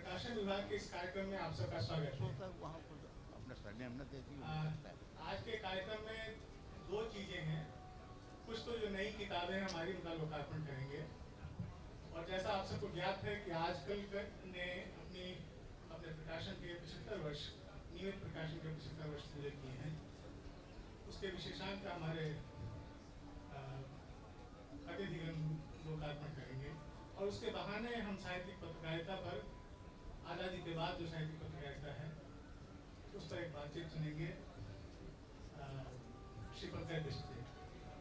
प्रकाशन विभाग के इस कार्यक्रम में आप सबका स्वागत है। आज के कार्यक्रम में दो चीजें हैं। कुछ तो जो नई किताबें हमारी उनका लोकार्पण करेंगे, और जैसा आप सबको ज्ञात है कि आजकल ने अपने प्रकाशन के 75 वर्ष, नियमित प्रकाशन के 75 वर्ष पूरे किए हैं। उसके विशेषांक का हमारे अतिथिगण लोकार्पण करेंगे, और उसके बहाने हम साहित्यिक पत्रकारिता पर, आज़ादी के बाद जो साहित्यिक पत्रकारिता है उस पर एक बातचीत सुनेंगे श्री पंकज बिष्ट से।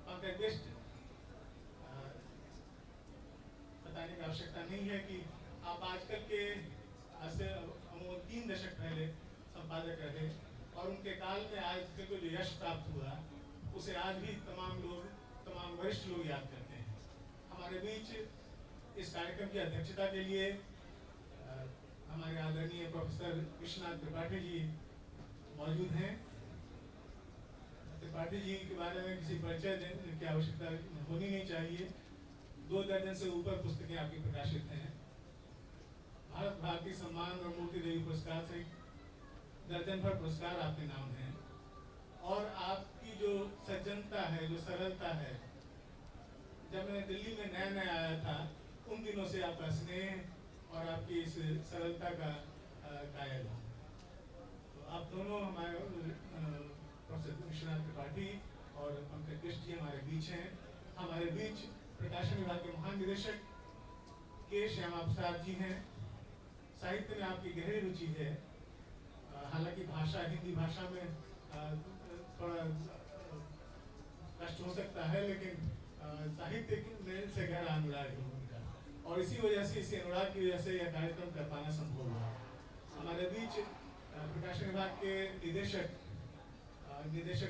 पंकज बिष्ट बताने की आवश्यकता नहीं है कि आप आजकल के आज से 3 दशक पहले संपादक रहे, और उनके काल में आजकल को जो यश प्राप्त हुआ उसे आज भी तमाम वरिष्ठ लोग याद करते हैं। हमारे बीच इस कार्यक्रम की अध्यक्षता के लिए हमारे आदरणीय प्रोफेसर विश्वनाथ त्रिपाठी जी मौजूद हैं। त्रिपाठी जी के बारे में किसी परिचय देने की आवश्यकता होनी नहीं चाहिए। 2 दर्जन से ऊपर पुस्तकें आपकी प्रकाशित हैं। भारत भारती सम्मान और मूर्ति देवी पुरस्कार से दर्जन भर पुरस्कार आपके नाम हैं, और आपकी जो सज्जनता है, जो सरलता है, जब मैं दिल्ली में नया आया था उन दिनों से आपका स्नेह और आपकी इस सरलता का कायल हूँ। तो आप दोनों हमारे प्रोफेसर विश्वनाथ त्रिपाठी और पंकज बिष्ट जी हमारे बीच हैं। हमारे बीच प्रकाशन विभाग के महानिदेशक के श्यामा प्रसाद जी हैं। साहित्य में आपकी गहरी रुचि है, हालांकि भाषा, हिंदी भाषा में थोड़ा कष्ट हो सकता है, लेकिन साहित्य से गहरा अनुराग है उनका, और इसी वजह से, इसी अनुराग की वजह से यह कार्यक्रम कर पाना संभव हुआ। हमारे बीच प्रकाशन विभाग के निदेशक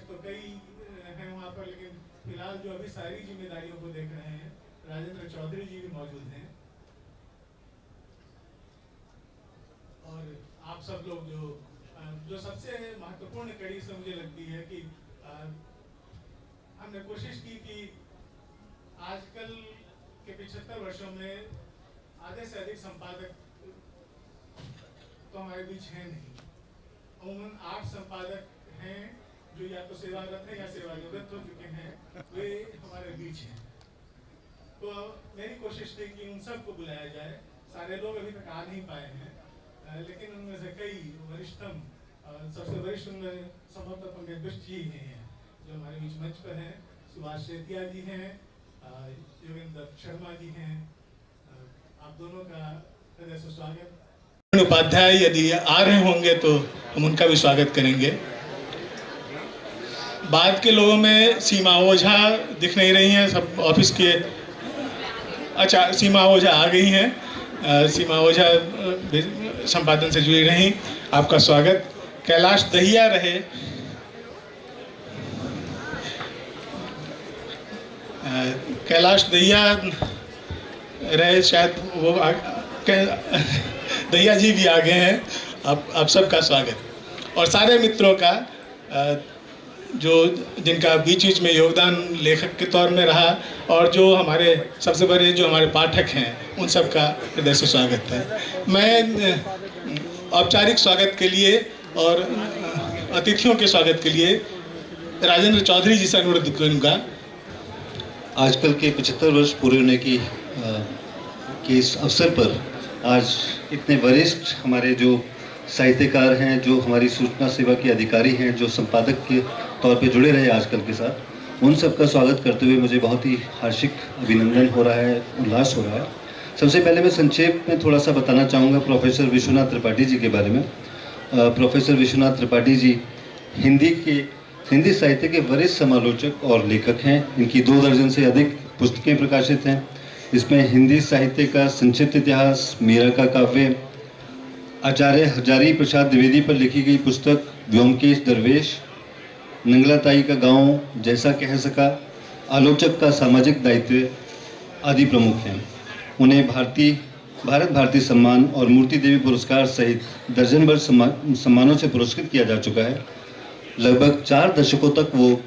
तो कई हैं वहाँ पर, लेकिन फिलहाल जो अभी सारी जिम्मेदारियों को देख रहे हैं, राजेंद्र चौधरी जी भी मौजूद हैं। और आप सब लोग जो सबसे महत्वपूर्ण कड़ी से मुझे लगती है कि हमने कोशिश की कि आजकल के 75 वर्षों में आधे से अधिक संपादक तो हमारे बीच हैं नहीं। अमूमन 8 संपादक हैं जो या तो सेवारत हैं या सेवानिवृत्त हो चुके हैं, वे हमारे बीच हैं। तो मेरी कोशिश थी कि उन सबको बुलाया जाए। सारे लोग अभी तक आ नहीं पाए हैं, लेकिन उनमें से कई वरिष्ठतम, सबसे वरिष्ठ उनमें संभवतः पंकज बिष्ट जी हैं जो हमारे बीच मंच पर हैं। सुभाष सेतिया जी हैं, योगेंद्र शर्मा जी हैं। आप दोनों का हृदय से स्वागत। उपाध्याय यदि आ रहे होंगे तो हम उनका भी स्वागत करेंगे। बाद के लोगों में सीमा ओझा दिख नहीं रही हैं, सब ऑफिस के। अच्छा, सीमा ओझा आ गई हैं। सीमा ओझा संपादन से जुड़ी रही, आपका स्वागत। कैलाश दहिया रहे, शायद वो दहिया जी भी आ गए हैं। आप सबका स्वागत, और सारे मित्रों का जिनका बीच में योगदान लेखक के तौर में रहा, और जो हमारे सबसे बड़े जो हमारे पाठक हैं, उन सब का हृदय से स्वागत है। मैं औपचारिक स्वागत के लिए और अतिथियों के स्वागत के लिए राजेंद्र चौधरी जी से अनुरोध करूँगा। आजकल के 75 वर्ष पूरे होने के इस अवसर पर आज इतने वरिष्ठ हमारे जो साहित्यकार हैं, जो हमारी सूचना सेवा के अधिकारी हैं, जो संपादक के तौर पे जुड़े रहे आजकल के साथ, उन सब का स्वागत करते हुए मुझे बहुत ही हार्दिक अभिनंदन हो रहा है, उल्लास हो रहा है। सबसे पहले मैं संक्षेप में थोड़ा सा बताना चाहूँगा प्रोफेसर विश्वनाथ त्रिपाठी जी के बारे में। प्रोफेसर विश्वनाथ त्रिपाठी जी हिंदी साहित्य के वरिष्ठ समालोचक और लेखक हैं। इनकी 2 दर्जन से अधिक पुस्तकें प्रकाशित हैं। इसमें हिंदी साहित्य का संक्षिप्त इतिहास, मीरा का काव्य, आचार्य हजारी प्रसाद द्विवेदी पर लिखी गई पुस्तक व्योमकेश दरवेश, नंगलाताई का गांव जैसा कह सका, आलोचक का सामाजिक दायित्व आदि प्रमुख हैं। उन्हें भारत भारती सम्मान और मूर्ति देवी पुरस्कार सहित दर्जन भर सम्मानों से पुरस्कृत किया जा चुका है। लगभग 4 दशकों तक वो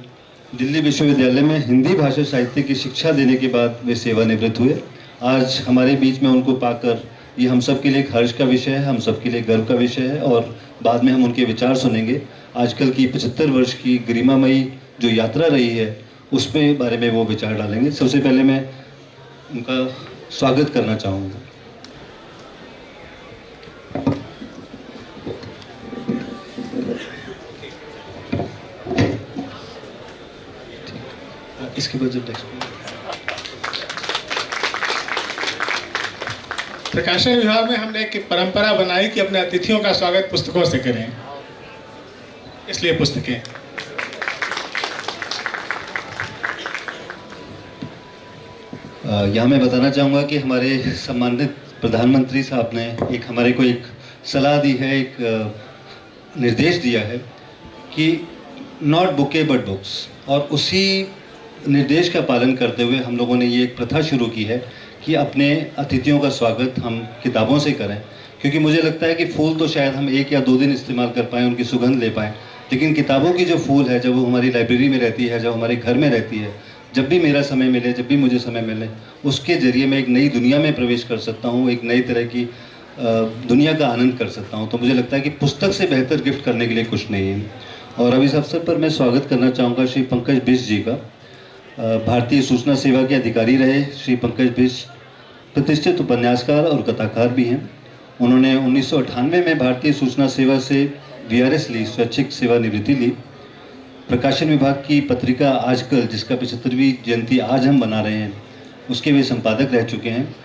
दिल्ली विश्वविद्यालय में हिंदी भाषा साहित्य की शिक्षा देने के बाद वे सेवानिवृत्त हुए। आज हमारे बीच में उनको पाकर ये हम सब के लिए एक हर्ष का विषय है, हम सब के लिए गर्व का विषय है और बाद में हम उनके विचार सुनेंगे। आजकल की 75 वर्ष की गरिमामयी जो यात्रा रही है उसके बारे में वो विचार डालेंगे। सबसे पहले मैं उनका स्वागत करना चाहूँगा। इसके बाद जब प्रकाशन विभाग में हमने एक परंपरा बनाई कि अपने अतिथियों का स्वागत पुस्तकों से करें, इसलिए पुस्तकें। यहाँ मैं बताना चाहूँगा कि हमारे सम्मानित प्रधानमंत्री साहब ने हमारे को एक सलाह दी है, एक निर्देश दिया है कि नॉट बुके बट बुक्स, और उसी निर्देश का पालन करते हुए हम लोगों ने ये एक प्रथा शुरू की है कि अपने अतिथियों का स्वागत हम किताबों से करें। क्योंकि मुझे लगता है कि फूल तो शायद हम 1 या 2 दिन इस्तेमाल कर पाएँ, उनकी सुगंध ले पाएँ, लेकिन किताबों की जो फूल है, जब वो हमारी लाइब्रेरी में रहती है, जब हमारे घर में रहती है, जब भी मेरा समय मिले, जब भी मुझे समय मिले, उसके ज़रिए मैं एक नई दुनिया में प्रवेश कर सकता हूँ, एक नई तरह की दुनिया का आनंद कर सकता हूँ। तो मुझे लगता है कि पुस्तक से बेहतर गिफ्ट करने के लिए कुछ नहीं है। और अब इस अवसर पर मैं स्वागत करना चाहूँगा श्री पंकज बिष्ट जी का। भारतीय सूचना सेवा के अधिकारी रहे श्री पंकज बिष्ट प्रतिष्ठित उपन्यासकार और कथाकार भी हैं। उन्होंने 1998 में भारतीय सूचना सेवा से VRS ली, स्वैच्छिक सेवानिवृत्ति ली। प्रकाशन विभाग की पत्रिका आजकल, जिसका 75वीं जयंती आज हम मना रहे हैं, उसके वे संपादक रह चुके हैं।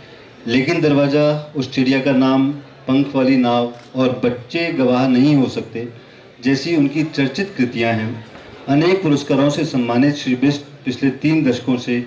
लेकिन दरवाज़ा, उस चिड़िया का नाम, पंख वाली नाव और बच्चे गवाह नहीं हो सकते जैसी उनकी चर्चित कृतियां हैं। अनेक पुरस्कारों से सम्मानित श्री बिष्ट पिछले 3 दशकों से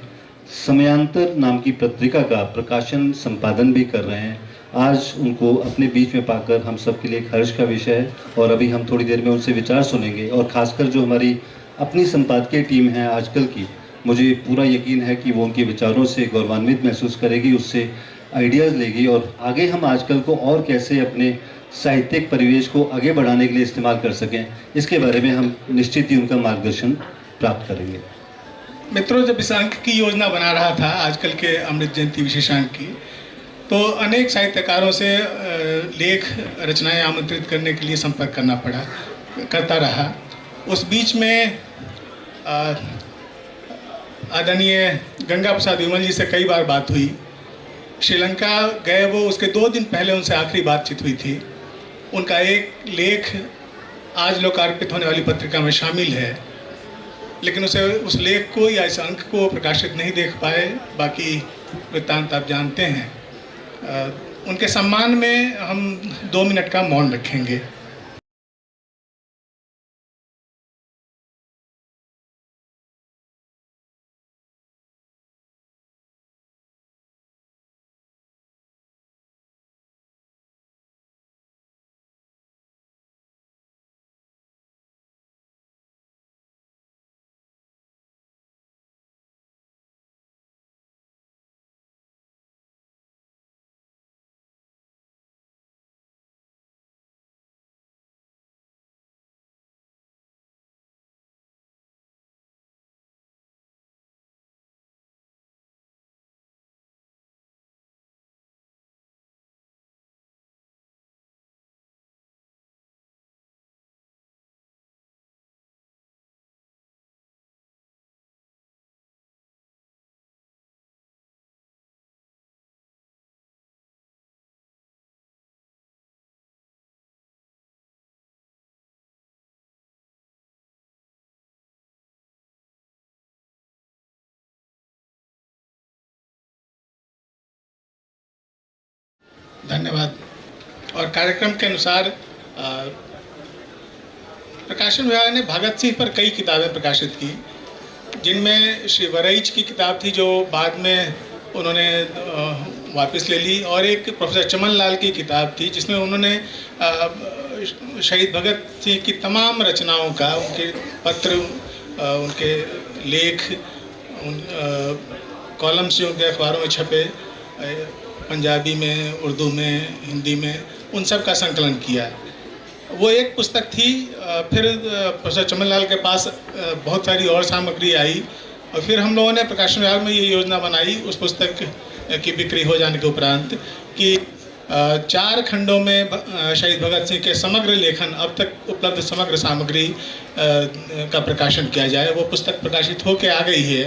समयांतर नाम की पत्रिका का प्रकाशन संपादन भी कर रहे हैं। आज उनको अपने बीच में पाकर हम सब के लिए एक हर्ष का विषय है और अभी हम थोड़ी देर में उनसे विचार सुनेंगे। और ख़ासकर जो हमारी अपनी संपादकीय टीम है आजकल की, मुझे पूरा यकीन है कि वो उनके विचारों से गौरवान्वित महसूस करेगी, उससे आइडियाज़ लेगी और आगे हम आजकल को और कैसे अपने साहित्यिक परिवेश को आगे बढ़ाने के लिए इस्तेमाल कर सकें, इसके बारे में हम निश्चित ही उनका मार्गदर्शन प्राप्त करेंगे। मित्रों, जब इस अंक की योजना बना रहा था आजकल के अमृत जयंती विशेषांक की, तो अनेक साहित्यकारों से लेख रचनाएं आमंत्रित करने के लिए संपर्क करता रहा। उस बीच में आदरणीय गंगा प्रसाद विमल जी से कई बार बात हुई। श्रीलंका गए वो, उसके 2 दिन पहले उनसे आखिरी बातचीत हुई थी। उनका एक लेख आज लोकार्पित होने वाली पत्रिका में शामिल है, लेकिन उस लेख को या इस अंक को प्रकाशित नहीं देख पाए। बाकी वृत्तांत आप जानते हैं। उनके सम्मान में हम 2 मिनट का मौन रखेंगे। धन्यवाद। और कार्यक्रम के अनुसार प्रकाशन विभाग ने भगत सिंह पर कई किताबें प्रकाशित की, जिनमें श्री वरईच की किताब थी जो बाद में उन्होंने वापस ले ली, और एक प्रोफेसर चमन लाल की किताब थी जिसमें उन्होंने शहीद भगत सिंह की तमाम रचनाओं का, उनके पत्र, उनके लेख, कॉलम्स जो उनके अखबारों में छपे, पंजाबी में, उर्दू में, हिंदी में, उन सब का संकलन किया। वो एक पुस्तक थी। फिर प्रोफेसर चमन लाल के पास बहुत सारी और सामग्री आई और फिर हम लोगों ने प्रकाशन विभाग में ये योजना बनाई उस पुस्तक की बिक्री हो जाने के उपरांत कि 4 खंडों में शहीद भगत सिंह के समग्र लेखन, अब तक उपलब्ध समग्र सामग्री का प्रकाशन किया जाए। वो पुस्तक प्रकाशित होकर आ गई है।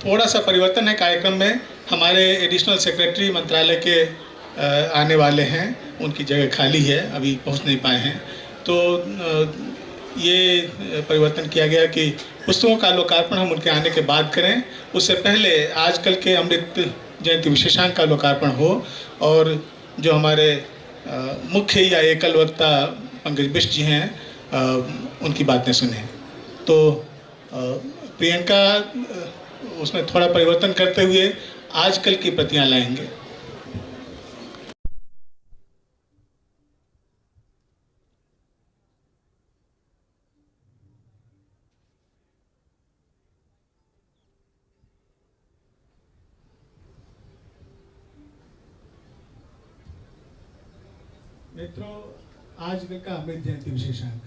थोड़ा सा परिवर्तन है कार्यक्रम में। हमारे एडिशनल सेक्रेटरी मंत्रालय के आने वाले हैं, उनकी जगह खाली है, अभी पहुंच नहीं पाए हैं। तो ये परिवर्तन किया गया कि पुस्तकों का लोकार्पण हम उनके आने के बाद करें, उससे पहले आजकल के अमृत जयंती विशेषांक का लोकार्पण हो और जो हमारे मुख्य या एकल वक्ता पंकज बिष्ट जी हैं उनकी बातें सुने। तो प्रियंका उसमें थोड़ा परिवर्तन करते हुए आजकल की प्रतियां लाएंगे। मित्रों, आज का अमृत जयंती विशेषांक।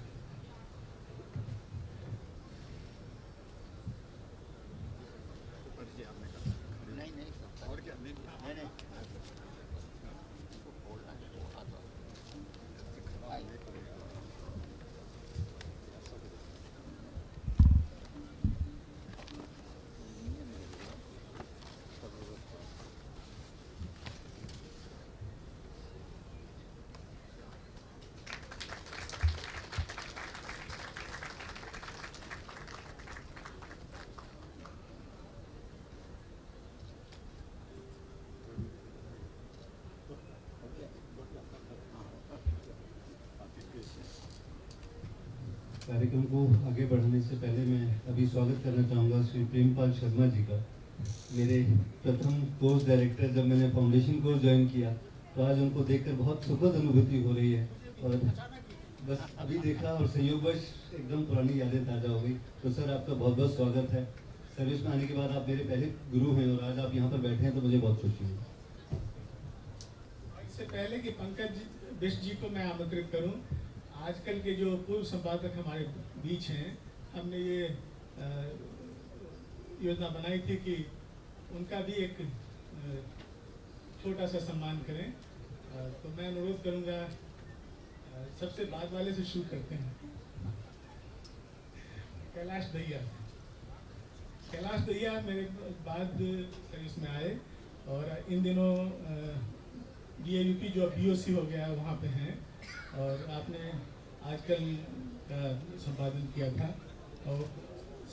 कार्यक्रम को आगे बढ़ाने से पहले मैं अभी स्वागत करना चाहूँगा श्री प्रेमपाल शर्मा जी का। मेरे प्रथम कोर्स डायरेक्टर जब मैंने फाउंडेशन कोर्स ज्वाइन किया तो आज उनको देखकर बहुत सुखद अनुभूति हो रही है और बस अभी देखा और संयोगवश एकदम पुरानी यादें ताज़ा हो गई। तो सर, आपका बहुत बहुत स्वागत है। सर्विस में आने के बाद आप मेरे पहले गुरु हैं और आज आप यहाँ पर बैठे हैं तो मुझे बहुत खुशी हुई। इससे पहले कि पंकज बिष्ट जी को मैं आमंत्रित करूँ, आजकल के जो पूर्व संपादक हमारे बीच हैं, हमने ये योजना बनाई थी कि उनका भी एक छोटा सा सम्मान करें। तो मैं अनुरोध करूंगा, सबसे बाद वाले से शुरू करते हैं। कैलाश दहिया। कैलाश दहिया मेरे बाद सर्विस में आए और इन दिनों DAVP जो BOC हो गया वहाँ पे हैं और आपने आजकल का संपादन किया था और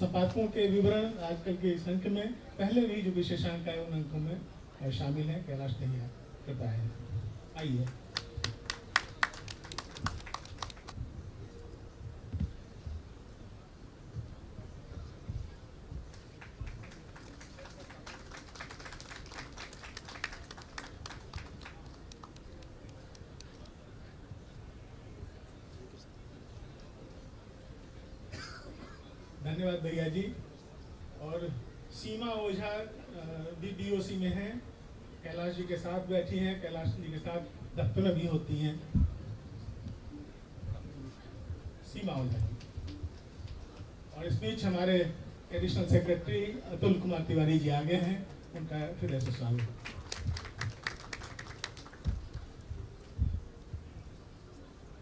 संपादकों के विवरण आजकल के इस अंक में पहले भी जो विशेषांक आए उन अंकों में शामिल है। कैलाश दहिया, कृपया आइए। धन्यवाद भैया जी। और सीमा ओझा भी BOC में हैं, कैलाश जी के साथ बैठी हैं, कैलाश जी के साथ दफ्तर में भी होती हैं। सीमा ओझा जी। और इस बीच हमारे एडिशनल सेक्रेटरी अतुल कुमार तिवारी जी आगे हैं, उनका फिर से स्वागत।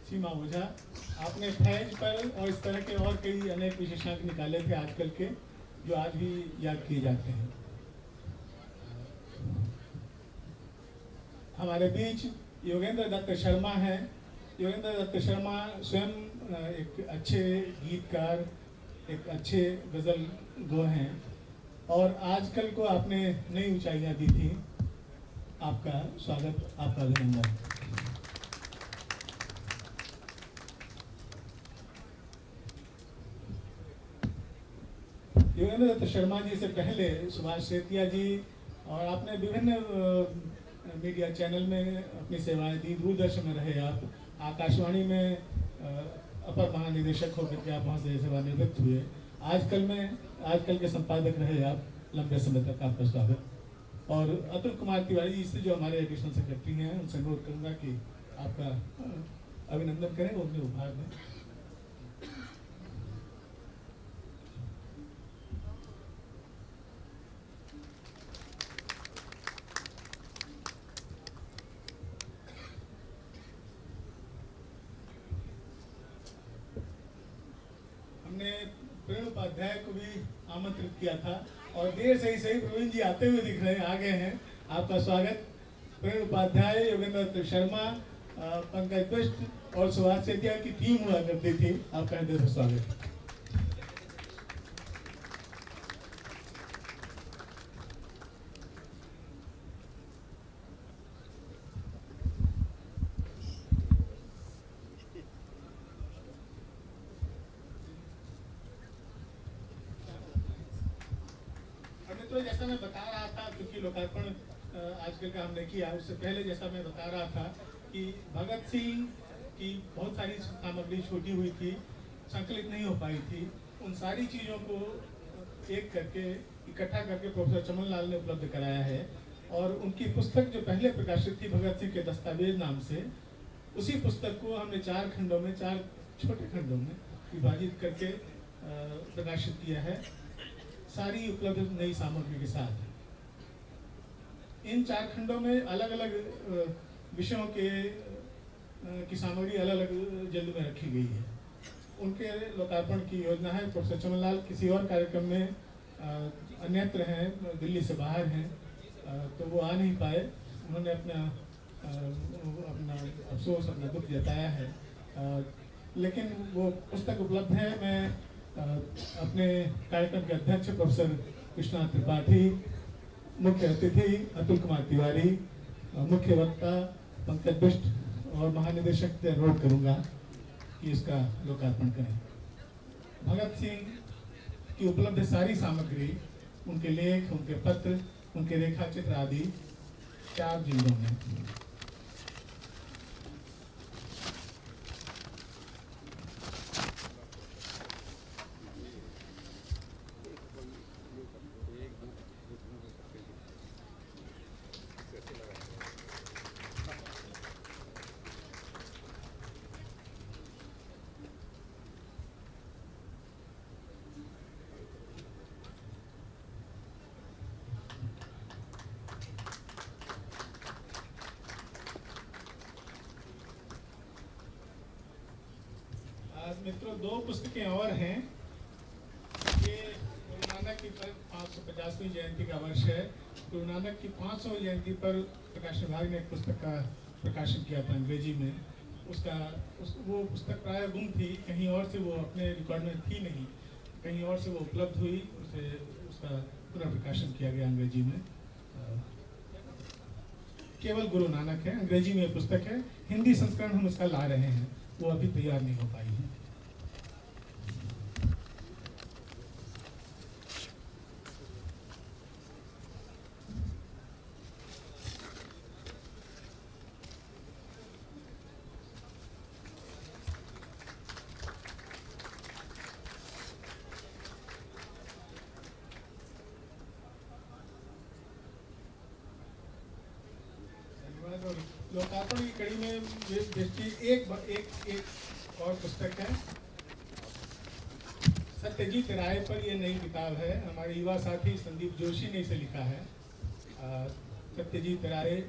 सीमा ओझा, आपने फैज पर और इस तरह के और कई अनेक विशेषांक निकाले थे आजकल के, जो आज भी याद किए जाते हैं। हमारे बीच योगेंद्र दत्त शर्मा हैं। योगेंद्र दत्त शर्मा स्वयं एक अच्छे गीतकार, एक अच्छे गज़ल गो हैं और आजकल को आपने नई ऊंचाइयां दी थी। आपका स्वागत, आपका अभिनंदन। योगेंद्र दत्त शर्मा जी से पहले सुभाष सेतिया जी, और आपने विभिन्न मीडिया चैनल में अपनी सेवाएं दी। दूरदर्शन में रहे आप, आकाशवाणी में अपर महानिदेशक होकर के आप वहाँ से सेवानिवृत्त हुए। आजकल के संपादक रहे आप लंबे समय तक। आपका स्वागत। और अतुल कुमार तिवारी जी से जो हमारे एडिशनल सेक्रेटरी हैं, उनसे अनुरोध करूँगा कि आपका अभिनंदन करें, वो उन्हें उपहार दें। भी आमंत्रित किया था और देर से ही सही प्रवीण जी आते हुए दिख रहे हैं, आ गए हैं। आपका स्वागत। प्रवीण उपाध्याय, योगेंद्र शर्मा, पंकज बिष्ट और सुभाष सेठिया की टीम हुआ करती थी। आपका हृदय से स्वागत। तो जैसा मैं बता रहा था, क्योंकि लोकार्पण आजकल का हमने किया, उससे पहले जैसा मैं बता रहा था कि भगत सिंह की बहुत सारी सामग्री छूटी हुई थी, संकलित नहीं हो पाई थी। उन सारी चीज़ों को एक करके इकट्ठा करके प्रोफेसर चमन लाल ने उपलब्ध कराया है। और उनकी पुस्तक जो पहले प्रकाशित थी भगत सिंह के दस्तावेज नाम से, उसी पुस्तक को हमने 4 खंडों में, 4 छोटे खंडों में विभाजित करके प्रकाशित किया है, सारी उपलब्ध नई सामग्री के साथ। इन 4 खंडों में अलग अलग विषयों की सामग्री अलग अलग जल्द में रखी गई है। उनके लोकार्पण की योजना है। प्रोफेसर चमनलाल किसी और कार्यक्रम में अन्यत्र हैं, दिल्ली से बाहर हैं, तो वो आ नहीं पाए। उन्होंने अपना अफसोस, अपना दुख जताया है, लेकिन वो पुस्तक उपलब्ध है। मैं अपने कार्यक्रम के अध्यक्ष प्रोफेसर कृष्णा त्रिपाठी, मुख्य अतिथि अतुल कुमार तिवारी, मुख्य वक्ता पंकज बिष्ट और महानिदेशक से अनुरोध करूंगा कि इसका लोकार्पण करें। भगत सिंह की उपलब्ध सारी सामग्री, उनके लेख, उनके पत्र, उनके रेखाचित्र आदि 4 जिल्दों में। मित्रों, 2 पुस्तकें और हैं। ये गुरु नानक की 550वीं जयंती का वर्ष है। गुरु नानक की 500वीं जयंती पर प्रकाशन विभाग ने एक पुस्तक का प्रकाशन किया था अंग्रेजी में। वो पुस्तक प्राय गुम थी, कहीं और से वो अपने रिकॉर्ड में थी नहीं, कहीं और से वो उपलब्ध हुई, उसका पुनः प्रकाशन किया गया अंग्रेजी में। केवल गुरु नानक है, अंग्रेजी में पुस्तक है। हिंदी संस्करण हम उसका ला रहे हैं, वो अभी तैयार नहीं हो पाई है। लोकार्पण की कड़ी में एक और पुस्तक है। सत्यजीत राय पर ये नई किताब है। हमारे युवा साथी संदीप जोशी ने इसे लिखा है। सत्यजीत राय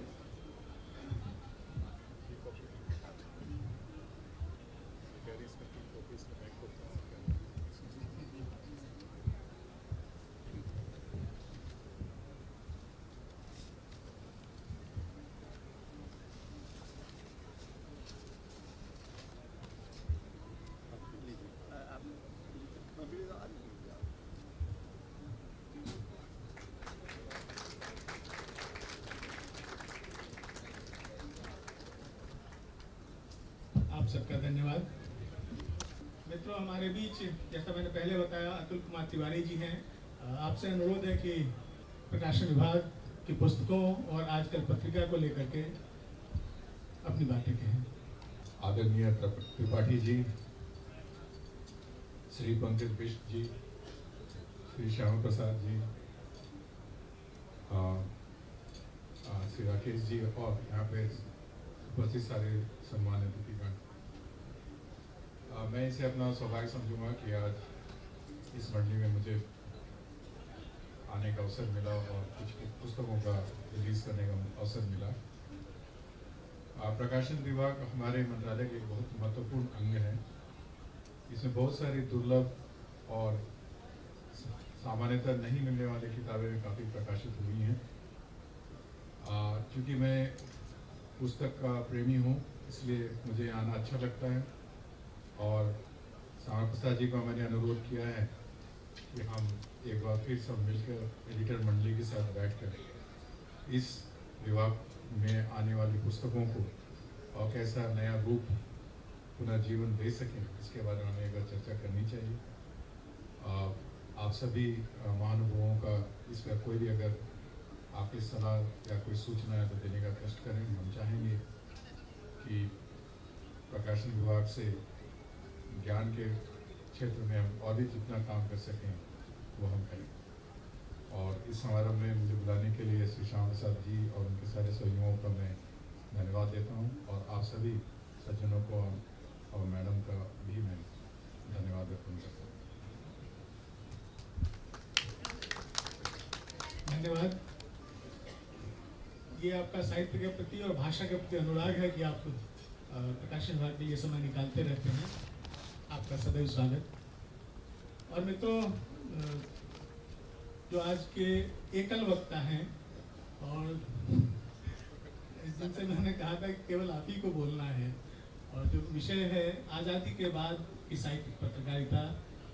सबका धन्यवाद। मित्रों, हमारे बीच जैसा मैंने पहले बताया अतुल कुमार तिवारी जी हैं। आपसे अनुरोध है कि प्रकाशन विभाग की पुस्तकों और आजकल पत्रिका को लेकर के अपनी बातें कहें। आदरणीय त्रिपाठी जी, श्री पंकज बिष्ट जी, श्री श्यामा प्रसाद जी, श्री राकेश जी और यहाँ पे उपस्थित सारे सम्मानित अतिथिगण, मैं इसे अपना सौभाग्य समझूंगा कि आज इस मंडली में मुझे आने का अवसर मिला और कुछ पुस्तकों का रिलीज करने का अवसर मिला। प्रकाशन विभाग हमारे मंत्रालय के एक बहुत महत्वपूर्ण अंग है। इसमें बहुत सारी दुर्लभ और सामान्यतः नहीं मिलने वाली किताबें काफ़ी प्रकाशित हुई हैं। क्योंकि मैं पुस्तक का प्रेमी हूँ, इसलिए मुझे आना अच्छा लगता है। और श्यामा प्रसाद जी को मैंने अनुरोध किया है कि हम एक बार फिर सब मिलकर एडिटर मंडली के साथ बैठकर इस विभाग में आने वाली पुस्तकों को और कैसा नया रूप पुनर्जीवन दे सकें, इसके बारे में हमें एक बार चर्चा करनी चाहिए। आप सभी महानुभावों का इस पर कोई भी अगर आपकी सलाह या कोई सूचना है तो देने का कष्ट करें। हम चाहेंगे कि प्रकाशन विभाग से ज्ञान के क्षेत्र में हम और भी जितना काम कर सकें वो हम करें। और इस समारोह में मुझे बुलाने के लिए श्री श्यामा प्रसाद जी और उनके सारे सहयोगियों का मैं धन्यवाद देता हूं, और आप सभी सज्जनों को और मैडम का भी मैं धन्यवाद व्यक्त करता हूँ। धन्यवाद। ये आपका साहित्य के प्रति और भाषा के प्रति अनुराग है कि आप प्रकाशन विभाग में ये समय निकालते रहते हैं। आपका सदैव स्वागत। और मित्रों, जो आज के एकल वक्ता हैं और जिनसे मैंने कहा था कि केवल आप ही को बोलना है, और जो विषय है आज़ादी के बाद की साहित्यिक पत्रकारिता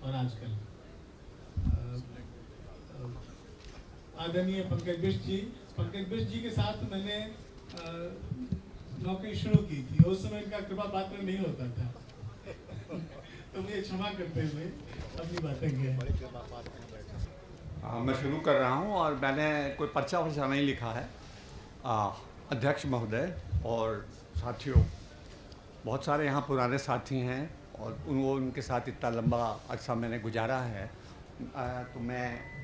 और आजकल, आदरणीय पंकज बिष्ट जी के साथ मैंने नौकरी शुरू की थी। उस समय इनका कृपा पात्र नहीं होता था तो मुझे क्षमा करते हुए अपनी बातें कहें। मैं शुरू कर रहा हूं, और मैंने कोई पर्चा वर्चा नहीं लिखा है। अध्यक्ष महोदय और साथियों, बहुत सारे यहाँ पुराने साथी हैं और उनके साथ इतना लंबा अरसा मैंने गुजारा है, तो मैं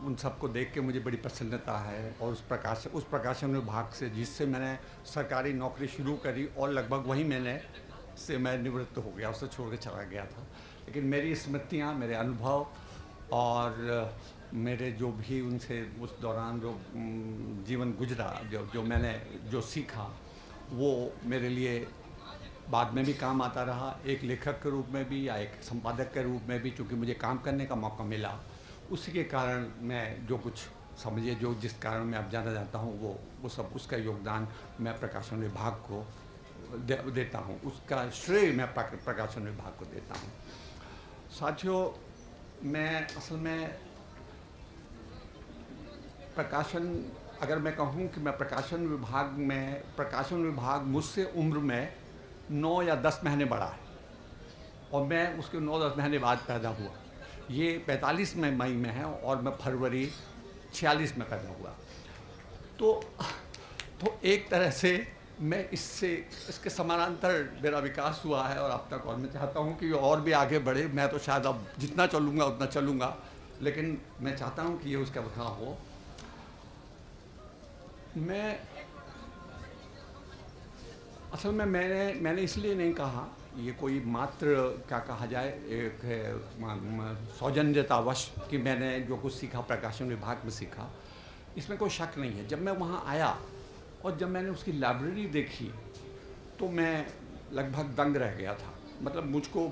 उन सबको देख के मुझे बड़ी प्रसन्नता है। और उस प्रकाशन विभाग से जिससे मैंने सरकारी नौकरी शुरू करी और लगभग वहीं मैं निवृत्त हो गया, उससे छोड़ के चला गया था। लेकिन मेरी स्मृतियाँ, मेरे अनुभव और मेरे जो भी उनसे उस दौरान जो जीवन गुजरा, जो मैंने जो सीखा, वो मेरे लिए बाद में भी काम आता रहा, एक लेखक के रूप में भी या एक संपादक के रूप में भी। चूँकि मुझे काम करने का मौका मिला, उसी के कारण मैं जो कुछ समझिए जो जिस कारण मैं अब जाना जाता हूँ वो सब उसका योगदान मैं प्रकाशन विभाग को देता हूँ। उसका श्रेय मैं प्रकाशन विभाग को देता हूँ। साथियों, मैं असल में अगर मैं कहूँ कि मैं प्रकाशन विभाग मुझसे उम्र में 9 या 10 महीने बड़ा है, और मैं उसके 9-10 महीने बाद पैदा हुआ। ये 45 में मई में है और मैं फरवरी 46 में पैदा हुआ। तो एक तरह से मैं इसके समानांतर मेरा विकास हुआ है और अब तक, और मैं चाहता हूँ कि ये और भी आगे बढ़े। मैं तो शायद अब जितना चलूँगा उतना चलूँगा, लेकिन मैं चाहता हूँ कि ये उसका वहाँ हो। मैं असल में मैंने इसलिए नहीं कहा, ये कोई मात्र क्या कहा जाए, एक सौजन्यतावश कि मैंने जो कुछ सीखा प्रकाशन विभाग में सीखा, इसमें कोई शक नहीं है। जब मैं वहाँ आया और जब मैंने उसकी लाइब्रेरी देखी तो मैं लगभग दंग रह गया था। मतलब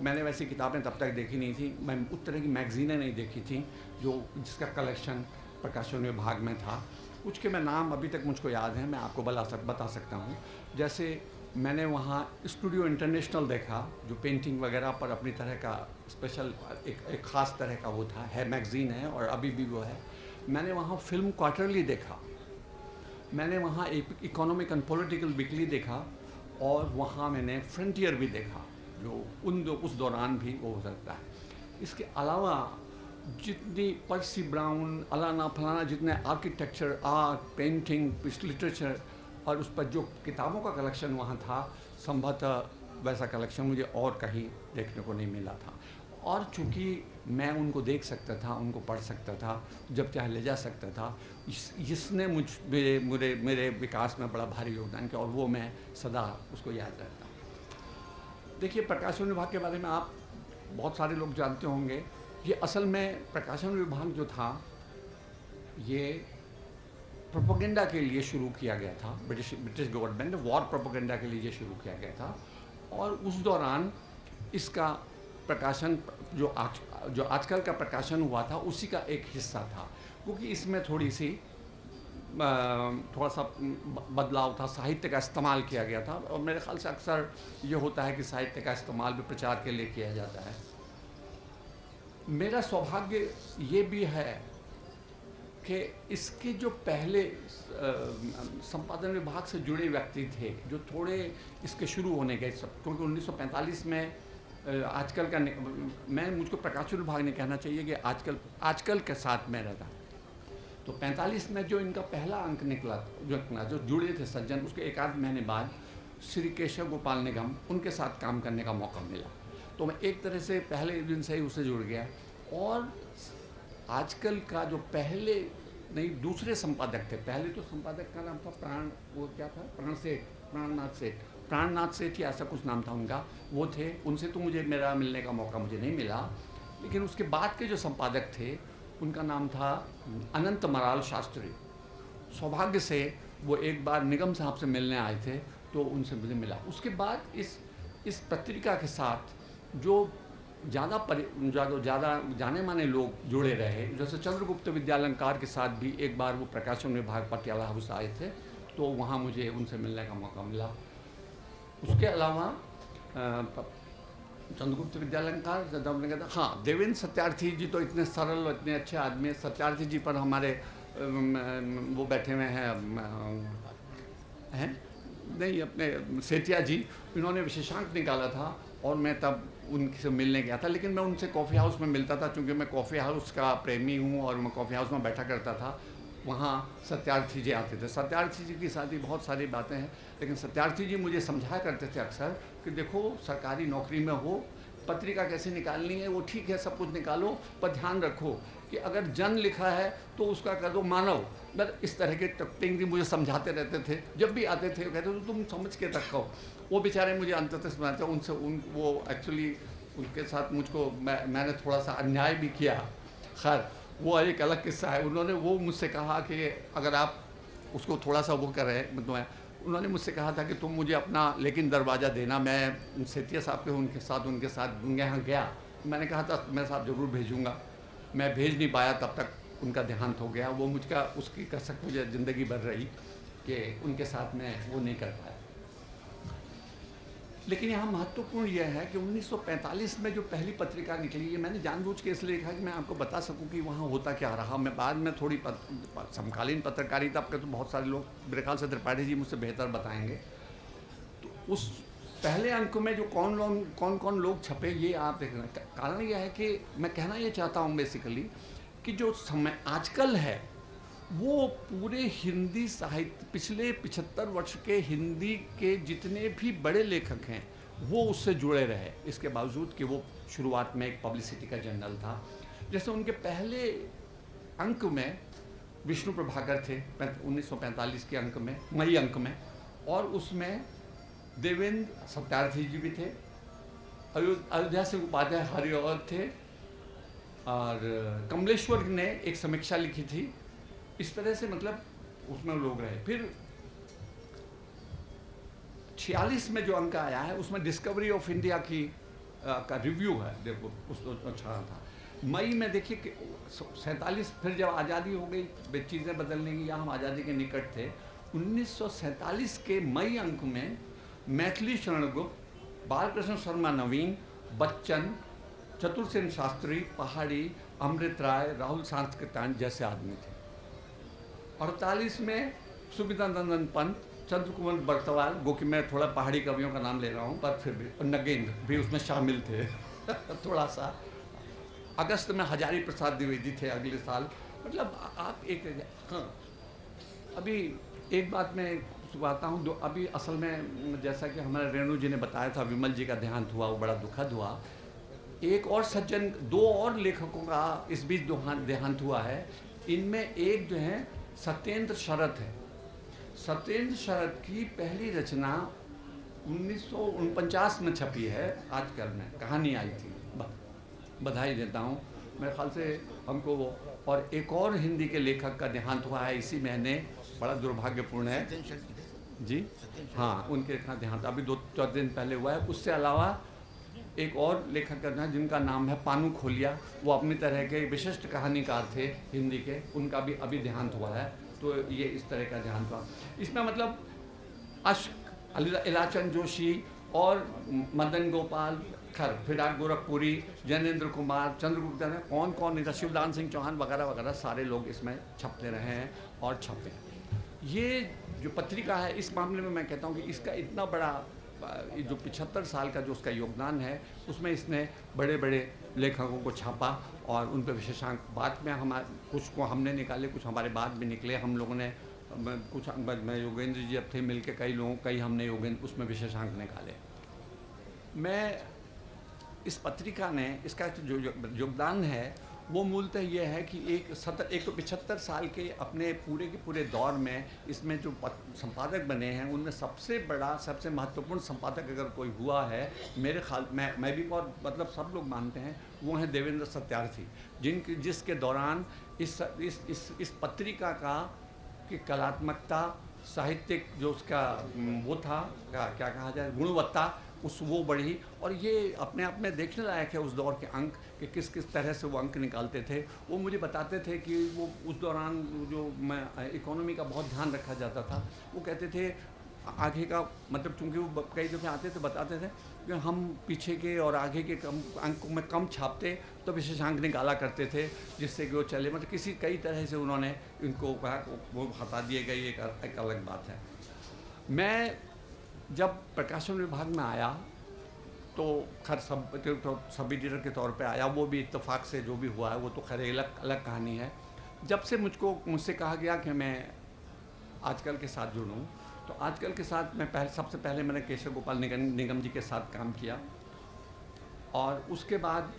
मैंने वैसी किताबें तब तक देखी नहीं थी, मैं उस तरह की मैगज़ीनें नहीं देखी थी जिसका कलेक्शन प्रकाशन विभाग में था। कुछ के मैं नाम अभी तक मुझको याद है, मैं आपको बता सकता हूँ। जैसे मैंने वहाँ स्टूडियो इंटरनेशनल देखा, जो पेंटिंग वगैरह पर अपनी तरह का स्पेशल एक ख़ास तरह का वो है, मैगज़ीन है और अभी भी वो है। मैंने वहाँ फिल्म क्वार्टरली देखा, मैंने वहाँ इकोनॉमिक एंड पॉलिटिकल वीकली देखा, और वहाँ मैंने फ्रंटियर भी देखा, जो उस दौरान भी वो हो सकता है। इसके अलावा जितनी पर्सी ब्राउन, अलाना फलाना, जितने आर्किटेक्चर, आर्ट, पेंटिंग, लिटरेचर और उस पर जो किताबों का कलेक्शन वहाँ था, संभवतः वैसा कलेक्शन मुझे और कहीं देखने को नहीं मिला था। और चूँकि मैं उनको देख सकता था, उनको पढ़ सकता था, जब चाहे ले जा सकता था, इसने मेरे विकास में बड़ा भारी योगदान किया, और वो मैं सदा उसको याद रखता हूँ। देखिए, प्रकाशन विभाग के बारे में आप बहुत सारे लोग जानते होंगे। ये असल में प्रकाशन विभाग जो था, ये प्रोपेगेंडा के लिए शुरू किया गया था। ब्रिटिश गवर्नमेंट ने वॉर प्रोपेगेंडा के लिए शुरू किया गया था, और उस दौरान इसका प्रकाशन जो आजकल का प्रकाशन हुआ था उसी का एक हिस्सा था, क्योंकि इसमें थोड़ा सा बदलाव था, साहित्य का इस्तेमाल किया गया था। और मेरे ख्याल से अक्सर ये होता है कि साहित्य का इस्तेमाल भी प्रचार के लिए किया जाता है। मेरा सौभाग्य ये भी है कि इसके जो पहले संपादन विभाग से जुड़े व्यक्ति थे, जो थोड़े इसके शुरू होने गए, क्योंकि 1945 में आजकल का मुझको प्रकाशन विभाग ने कहना चाहिए कि आजकल के साथ में रहता। तो 45 में जो इनका पहला अंक निकला, जो जुड़े थे सज्जन, उसके एक आध महीने बाद श्री केशव गोपाल निगम, उनके साथ काम करने का मौका मिला। तो मैं एक तरह से पहले दिन से ही उससे जुड़ गया। और आजकल का जो दूसरे संपादक थे, पहले तो संपादक का नाम था प्राणनाथ सेठ या ऐसा कुछ नाम था उनका, वो थे। उनसे तो मेरा मिलने का मौका मुझे नहीं मिला, लेकिन उसके बाद के जो संपादक थे उनका नाम था अनंत मराल शास्त्री। सौभाग्य से वो एक बार निगम साहब से मिलने आए थे, तो उनसे मुझे मिला। उसके बाद इस पत्रिका के साथ जो ज़्यादा जाने माने लोग जुड़े रहे, जैसे चंद्रगुप्त विद्यालंकार के साथ भी एक बार वो प्रकाशन विभाग पटियाला हाउस आए थे, तो वहाँ मुझे उनसे मिलने का मौका मिला। उसके अलावा चंद्रगुप्त विद्यालंकार जब ने कहा, हाँ, देवेंद्र सत्यार्थी जी तो इतने सरल और इतने अच्छे आदमी हैं। सत्यार्थी जी पर हमारे वो बैठे हुए हैं नहीं, अपने सेठिया जी, इन्होंने विशेषांक निकाला था और मैं तब उनसे मिलने गया था। लेकिन मैं उनसे कॉफ़ी हाउस में मिलता था, क्योंकि मैं कॉफ़ी हाउस का प्रेमी हूँ और मैं कॉफ़ी हाउस में बैठा करता था। वहाँ सत्यार्थी जी आते थे। सत्यार्थी जी के साथ ही बहुत सारी बातें हैं, लेकिन सत्यार्थी जी मुझे समझाया करते थे अक्सर कि देखो, सरकारी नौकरी में हो, पत्रिका कैसे निकालनी है वो ठीक है, सब कुछ निकालो, पर ध्यान रखो कि अगर जन लिखा है तो उसका कर दो मानव। बस इस तरह के टिंग भी मुझे समझाते रहते थे। जब भी आते थे कहते तो तुम समझ के रखो। वो बेचारे मुझे अंत तक समझाते, वो एक्चुअली उनके साथ मुझको मैंने थोड़ा सा अन्याय भी किया। खैर, वो एक अलग किस्सा है। उन्होंने वो मुझसे कहा कि अगर आप उसको थोड़ा सा वो कर रहे मतलब, उन्होंने मुझसे कहा था कि तुम मुझे अपना लेकिन दरवाज़ा देना। मैं सेठिया साहब के उनके साथ उनके यहाँ गया। मैंने कहा था मैं साहब ज़रूर भेजूँगा। मैं भेज नहीं पाया, तब तक उनका देहांत हो गया। वो उसकी कसक मुझे ज़िंदगी भर रही कि उनके साथ मैं वो नहीं कर पाया। लेकिन यहाँ महत्वपूर्ण यह है कि 1945 में जो पहली पत्रिका निकली है, मैंने जानबूझ के इसलिए लिखा कि मैं आपको बता सकूं कि वहाँ होता क्या रहा। मैं बाद में थोड़ी समकालीन पत्रकारिता आपके तो बहुत सारे लोग, मेरे ख्याल से त्रिपाठी जी मुझसे बेहतर बताएंगे। तो उस पहले अंक में जो कौन कौन लोग छपे, ये आप देखना। कारण यह है कि मैं कहना ये चाहता हूँ बेसिकली कि जो समय आजकल है वो पूरे हिंदी साहित्य पिछले 75 वर्ष के हिंदी के जितने भी बड़े लेखक हैं वो उससे जुड़े रहे, इसके बावजूद कि वो शुरुआत में एक पब्लिसिटी का जर्नल था। जैसे उनके पहले अंक में विष्णु प्रभाकर थे 1945 के अंक में, मई अंक में, और उसमें देवेंद्र सत्यार्थी जी भी थे, अयोध्या से उपाध्याय हरिऔर थे, और कमलेश्वर ने एक समीक्षा लिखी थी। इस तरह से मतलब उसमें लोग रहे। फिर 46 में जो अंक आया है उसमें डिस्कवरी ऑफ इंडिया का रिव्यू है, देखो उस अच्छा था। मई में देखिए कि 47, फिर जब आज़ादी हो गई चीज़ें बदलने की, या हम आज़ादी के निकट थे, 1947 के मई अंक में मैथिली शरण गुप्त, बालकृष्ण शर्मा नवीन, बच्चन, चतुर्सेन शास्त्री, पहाड़ी, अमृत राय, राहुल सांस्कृतान जैसे आदमी थे। 48 में सुविधा नंदन पंत, चंद्र कुमार बर्तवाल, गो कि मैं थोड़ा पहाड़ी कवियों का नाम ले रहा हूँ, पर फिर भी, और नगेंद्र भी उसमें शामिल थे थोड़ा सा। अगस्त में हजारी प्रसाद द्विवेदी थे अगले साल। मतलब आप एक, हाँ, अभी एक बात मैं सुनाता हूँ। अभी असल में जैसा कि हमारे रेणु जी ने बताया था, विमल जी का देहांत हुआ, वो बड़ा दुखद हुआ। एक और सज्जन, 2 और लेखकों का इस बीच देहांत हुआ है। इनमें एक जो है सत्येंद्र शरद है। सत्येंद्र शरद की पहली रचना 1949 में छपी है, आजकल में कहानी आई थी, बधाई देता हूँ। मेरे ख्याल से हमको वो, और एक और हिंदी के लेखक का देहांत हुआ है इसी महीने, बड़ा दुर्भाग्यपूर्ण है जी। हाँ, उनके देहांत अभी 2-4 दिन पहले हुआ है। उससे अलावा एक और लेखक हैं जिनका नाम है पानू खोलिया, वो अपनी तरह के विशिष्ट कहानीकार थे हिंदी के, उनका भी अभी देहांत हुआ है। तो ये इस तरह का देहांत हुआ। इसमें मतलब अश्क, इलाचंद जोशी और मदन गोपाल, खैर फिराक गोरखपुरी, जैनेन्द्र कुमार, चंद्रगुप्त, कौन कौन नहीं था, शिवदान सिंह चौहान वगैरह वगैरह सारे लोग इसमें छपते रहे हैं और छपे हैं। ये जो पत्रिका है, इस मामले में मैं कहता हूँ कि इसका इतना बड़ा जो 75 साल का जो उसका योगदान है, उसमें इसने बड़े बड़े लेखकों को छापा और उन पर विशेषांक बाद में कुछ को हमने निकाले, कुछ हमारे बाद में निकले। हम लोगों ने कुछ मैं योगेंद्र जी अब थे मिलके कई हमने योगेंद्र उसमें विशेषांक निकाले। मैं इस पत्रिका ने इसका जो योगदान है वो मूलतः ये है कि एक तो 75 साल के अपने पूरे के पूरे दौर में इसमें जो संपादक बने हैं उनमें सबसे बड़ा, सबसे महत्वपूर्ण संपादक अगर कोई हुआ है मेरे ख्याल मैं भी बहुत मतलब सब लोग मानते हैं, वो हैं देवेंद्र सत्यार्थी, जिसके दौरान इस पत्रिका की कलात्मकता, साहित्यिक जो उसका वो था, क्या कहा जाए, गुणवत्ता वो बढ़ी। और ये अपने आप में देखने लायक है उस दौर के अंक कि किस किस तरह से वो अंक निकालते थे। वो मुझे बताते थे कि वो उस दौरान जो इकोनॉमी का बहुत ध्यान रखा जाता था। वो कहते थे आगे का मतलब, चूँकि वो कई दफ़े आते थे बताते थे कि हम पीछे के और आगे के अंक में कम छापते तो विशेषांक निकाला करते थे जिससे कि वो चले। मतलब कई तरह से उन्होंने इनको कहा, वो हटा दिए गए, एक अलग बात है। मैं जब प्रकाशन विभाग में आया तो खैर सब एडिटर के तौर पे आया, वो भी इत्तेफाक से जो भी हुआ है वो तो खैर अलग कहानी है। जब से मुझसे कहा गया कि मैं आजकल के साथ जुड़ूं, तो आजकल के साथ मैं सबसे पहले मैंने केशव गोपाल निगम जी के साथ काम किया, और उसके बाद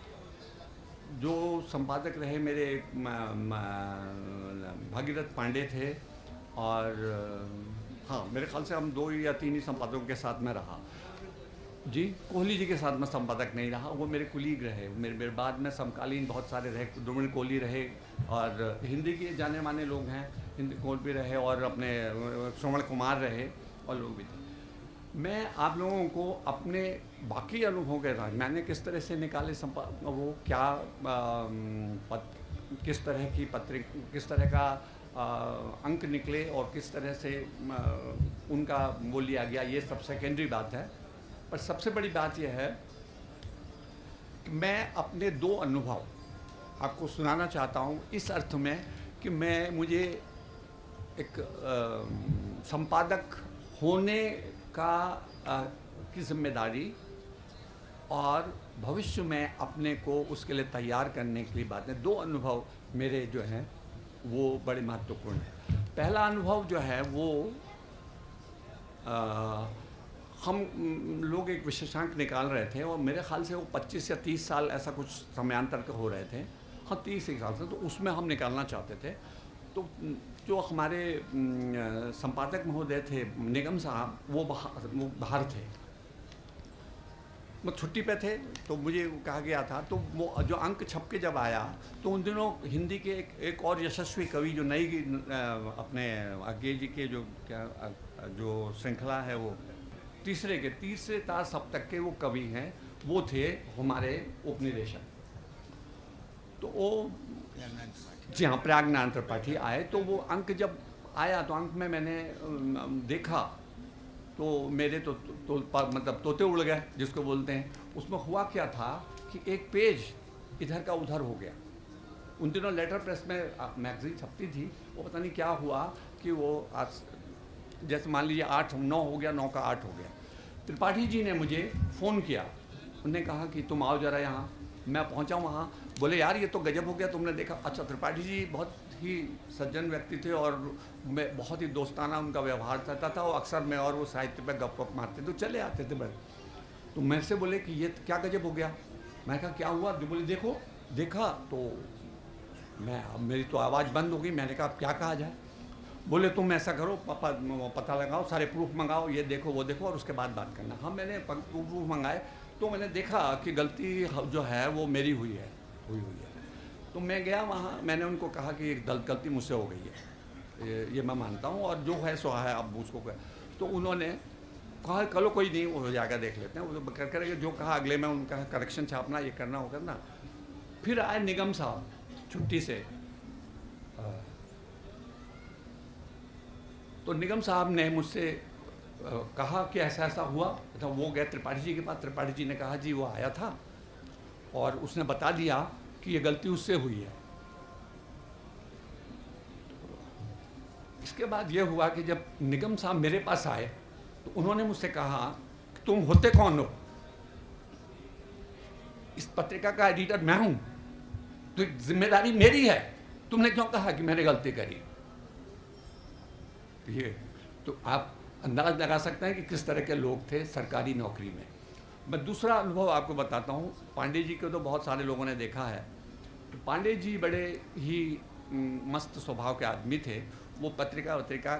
जो संपादक रहे मेरे भागीरथ पांडे थे, और हाँ मेरे ख्याल से हम 2 या 3 ही संपादकों के साथ में रहा जी। कोहली जी के साथ मैं संपादक नहीं रहा, वो मेरे कुलीग रहे। मेरे बाद में समकालीन बहुत सारे रहे, दुर्मिल कोहली रहे, और हिंदी के जाने माने लोग हैं, हिंदी कोहली भी रहे, और अपने श्रवण कुमार रहे, और लोग भी थे। मैं आप लोगों को अपने बाकी अनुभवों के साथ मैंने किस तरह से निकाले वो क्या किस तरह की किस तरह का अंक निकले और किस तरह से उनका वो लिया गया, ये सब सेकेंडरी बात है। पर सबसे बड़ी बात यह है कि मैं अपने 2 अनुभव आपको सुनाना चाहता हूँ, इस अर्थ में कि मुझे एक संपादक होने की जिम्मेदारी और भविष्य में अपने को उसके लिए तैयार करने के लिए बातें, 2 अनुभव मेरे जो हैं वो बड़े महत्वपूर्ण है। पहला अनुभव जो है वो हम लोग एक विशेषांक निकाल रहे थे, और मेरे ख्याल से वो 25 या 30 साल ऐसा कुछ समयांतर के हो रहे थे, हाँ 30 साल से, तो उसमें हम निकालना चाहते थे। तो जो हमारे संपादक महोदय थे निगम साहब, वो बाहर थे, वो छुट्टी पे थे, तो मुझे कहा गया था। तो वो जो अंक छप के जब आया तो उन दिनों हिंदी के एक और यशस्वी कवि जो नई अपने आगे जी के जो श्रृंखला है, वो तीसरे तार सप्तक के वो कवि हैं, वो थे हमारे उपनिदेशक। तो वो जी हाँ, प्रयागनाथ त्रिपाठी आए। तो वो अंक जब आया तो अंक में मैंने देखा तो मेरे मतलब तोते उड़ गए जिसको बोलते हैं। उसमें हुआ क्या था कि एक पेज इधर का उधर हो गया। उन दिनों लेटर प्रेस में मैगजीन छपती थी, वो पता नहीं क्या हुआ कि वो आज जैसे मान लीजिए 8-9 हो गया, 9 का 8 हो गया। त्रिपाठी जी ने मुझे फ़ोन किया, उन्होंने कहा कि तुम आओ ज़रा यहाँ। मैं पहुँचा वहाँ, बोले यार ये तो गजब हो गया, तुमने देखा? अच्छा, त्रिपाठी जी बहुत ही सज्जन व्यक्ति थे और मैं बहुत ही दोस्ताना उनका व्यवहार करता था, और अक्सर मैं और वो साहित्य पे गप मारते तो चले आते थे बड़े। तो मेरे से बोले कि ये क्या गजब हो गया? मैं कहा क्या हुआ? जो बोले देखो। देखा तो अब मेरी तो आवाज़ बंद हो गई। मैंने कहा अब क्या कहा जाए? बोले तुम ऐसा करो, पता लगाओ, सारे प्रूफ मंगाओ, ये देखो वो देखो, और उसके बाद बात करना। हाँ, मैंने प्रूफ मंगाए तो मैंने देखा कि गलती जो है वो मेरी हुई है। तो मैं गया वहाँ, मैंने उनको कहा कि एक गलती मुझसे हो गई है, ये मैं मानता हूँ, और जो है सो है, अब उसको तो उन्होंने कहा कलो कोई नहीं, वो हो जाएगा, देख लेते हैं, वो कर करके जो कहा अगले में उनका करेक्शन छापना, ये करना वो करना। फिर आए निगम साहब छुट्टी से, तो निगम साहब ने मुझसे कहा कि ऐसा ऐसा हुआ। तो वो गए त्रिपाठी जी के पास, त्रिपाठी जी ने कहा जी वो आया था और उसने बता दिया कि ये गलती उससे हुई है। इसके बाद ये हुआ कि जब निगम साहब मेरे पास आए तो उन्होंने मुझसे कहा कि तुम होते कौन हो? इस पत्रिका का एडिटर मैं हूं, तो जिम्मेदारी मेरी है, तुमने क्यों कहा कि मैंने गलती करी? ये तो आप अंदाज लगा सकते हैं कि किस तरह के लोग थे सरकारी नौकरी में। मैं दूसरा अनुभव आपको बताता हूँ। पांडे जी को तो बहुत सारे लोगों ने देखा है। तो पांडे जी बड़े ही मस्त स्वभाव के आदमी थे। वो पत्रिका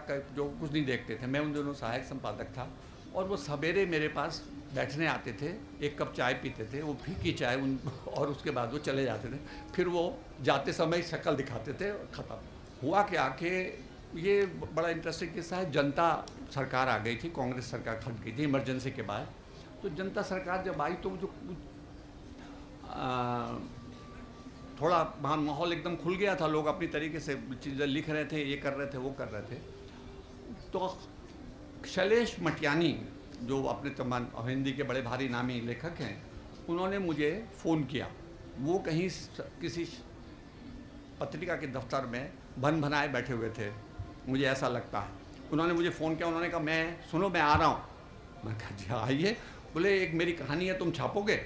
का जो कुछ नहीं देखते थे। मैं उन दिनों सहायक संपादक था और वो सवेरे मेरे पास बैठने आते थे, एक कप चाय पीते थे, वो फीकी चाय और उसके बाद वो चले जाते थे। फिर वो जाते समय शक्ल दिखाते थे और ख़त्म। हुआ क्या कि ये बड़ा इंटरेस्टिंग किस्सा है। जनता सरकार आ गई थी, कांग्रेस सरकार खट गई थी इमरजेंसी के बाद। तो जनता सरकार जब आई तो जो थोड़ा वहाँ माहौल एकदम खुल गया था, लोग अपनी तरीके से चीज़ें लिख रहे थे, ये कर रहे थे, वो कर रहे थे। तो शैलेश मटियानी जो अपने तमाम हिंदी के बड़े भारी नामी लेखक हैं, उन्होंने मुझे फ़ोन किया। वो कहीं किसी पत्रिका के दफ्तर में बन बनाए बैठे हुए थे, मुझे ऐसा लगता है। उन्होंने मुझे फ़ोन किया, उन्होंने कहा मैं आ रहा हूँ। मैं कहा जी आइए। बोले एक मेरी कहानी है, तुम छापोगे?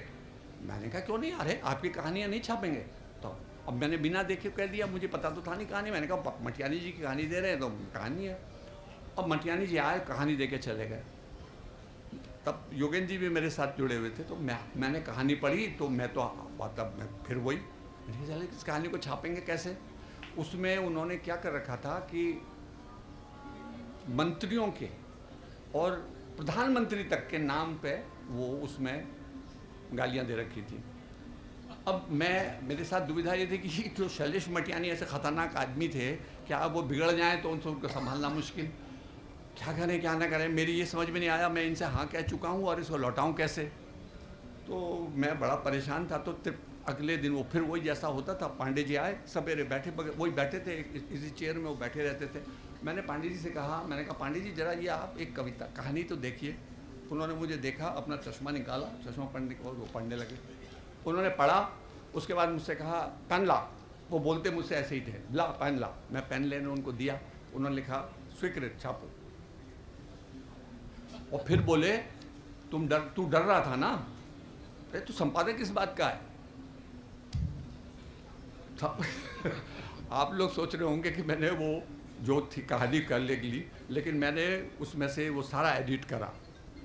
मैंने कहा क्यों नहीं, अरे आपकी कहानियाँ नहीं छापेंगे। तो अब मैंने बिना देखे कह दिया, मुझे पता तो था नहीं कहानी। मैंने कहा मटियानी जी की कहानी दे रहे हैं तो कहानी है। अब मटियानी जी आए, कहानी दे के चले गए। तब योगेंद्र जी भी मेरे साथ जुड़े हुए थे। तो मैंने कहानी पढ़ी तो मैं फिर वही मैंने चले इस कहानी को छापेंगे कैसे। उसमें उन्होंने क्या कर रखा था कि मंत्रियों के और प्रधानमंत्री तक के नाम पे वो उसमें गालियां दे रखी थी। अब मेरे साथ दुविधा ये थी कि जो शैलेश मटियानी ऐसे ख़तरनाक आदमी थे, क्या अब वो बिगड़ जाएं तो उनको संभालना मुश्किल, क्या करें क्या ना करें। मेरी ये समझ में नहीं आया, मैं इनसे हाँ कह चुका हूँ और इसको लौटाऊँ कैसे। तो मैं बड़ा परेशान था। तो अगले दिन वो फिर वही जैसा होता था, पांडे जी आए, सवेरे बैठे वही बैठे थे, इसी चेयर में वो बैठे रहते थे। मैंने पांडे जी से कहा, मैंने कहा पांडे जी ज़रा ये आप एक कविता कहानी तो देखिए। उन्होंने मुझे देखा, अपना चश्मा निकाला, चश्मा पढ़ने को वो पढ़ने लगे। उन्होंने पढ़ा, उसके बाद मुझसे कहा पेन ला। वो बोलते मुझसे ऐसे ही थे, ला पेन ला। मैं पेन लेने उनको दिया, उन्होंने लिखा स्वीकृत, छापो। और फिर बोले तू डर रहा था ना, अरे तू संपादक किस बात का है? आप लोग सोच रहे होंगे कि मैंने वो जो थी कहानी कर ली, लेकिन मैंने उसमें से वो सारा एडिट करा,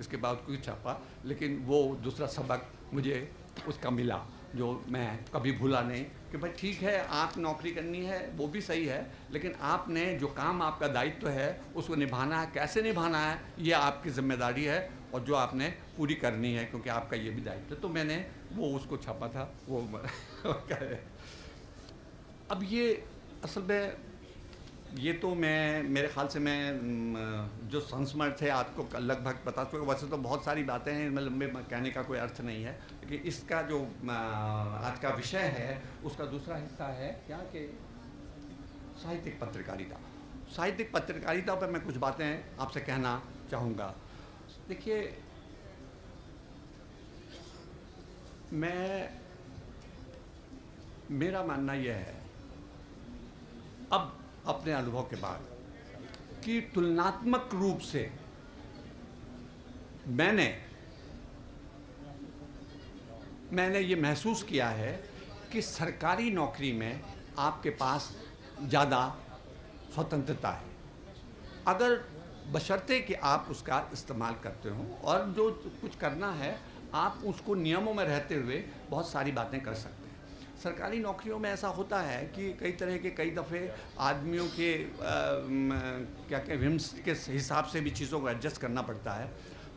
इसके बाद कुछ छापा। लेकिन वो दूसरा सबक मुझे उसका मिला जो मैं कभी भूला नहीं कि भाई ठीक है, आप नौकरी करनी है वो भी सही है, लेकिन आपने जो काम आपका दायित्व है उसको निभाना है। कैसे निभाना है ये आपकी जिम्मेदारी है और जो आपने पूरी करनी है, क्योंकि आपका ये भी दायित्व है। तो मैंने वो उसको छापा था वो अब ये असल में ये तो मेरे ख्याल से मैं जो संस्मरण थे आपको लगभग बता चुका। वैसे तो बहुत सारी बातें हैं, इसमें लंबे कहने का कोई अर्थ नहीं है, लेकिन इसका जो आज का विषय है उसका दूसरा हिस्सा है क्या कि साहित्यिक पत्रकारिता। साहित्यिक पत्रकारिता पर मैं कुछ बातें आपसे कहना चाहूँगा। देखिए, मेरा मानना यह है अब अपने अनुभव के बाद कि तुलनात्मक रूप से मैंने ये महसूस किया है कि सरकारी नौकरी में आपके पास ज़्यादा स्वतंत्रता है, अगर बशर्ते कि आप उसका इस्तेमाल करते हो और जो कुछ करना है आप उसको नियमों में रहते हुए बहुत सारी बातें कर सकते हैं। सरकारी नौकरियों में ऐसा होता है कि कई दफ़े आदमियों के क्या कहें विम्स के हिसाब से भी चीज़ों को एडजस्ट करना पड़ता है।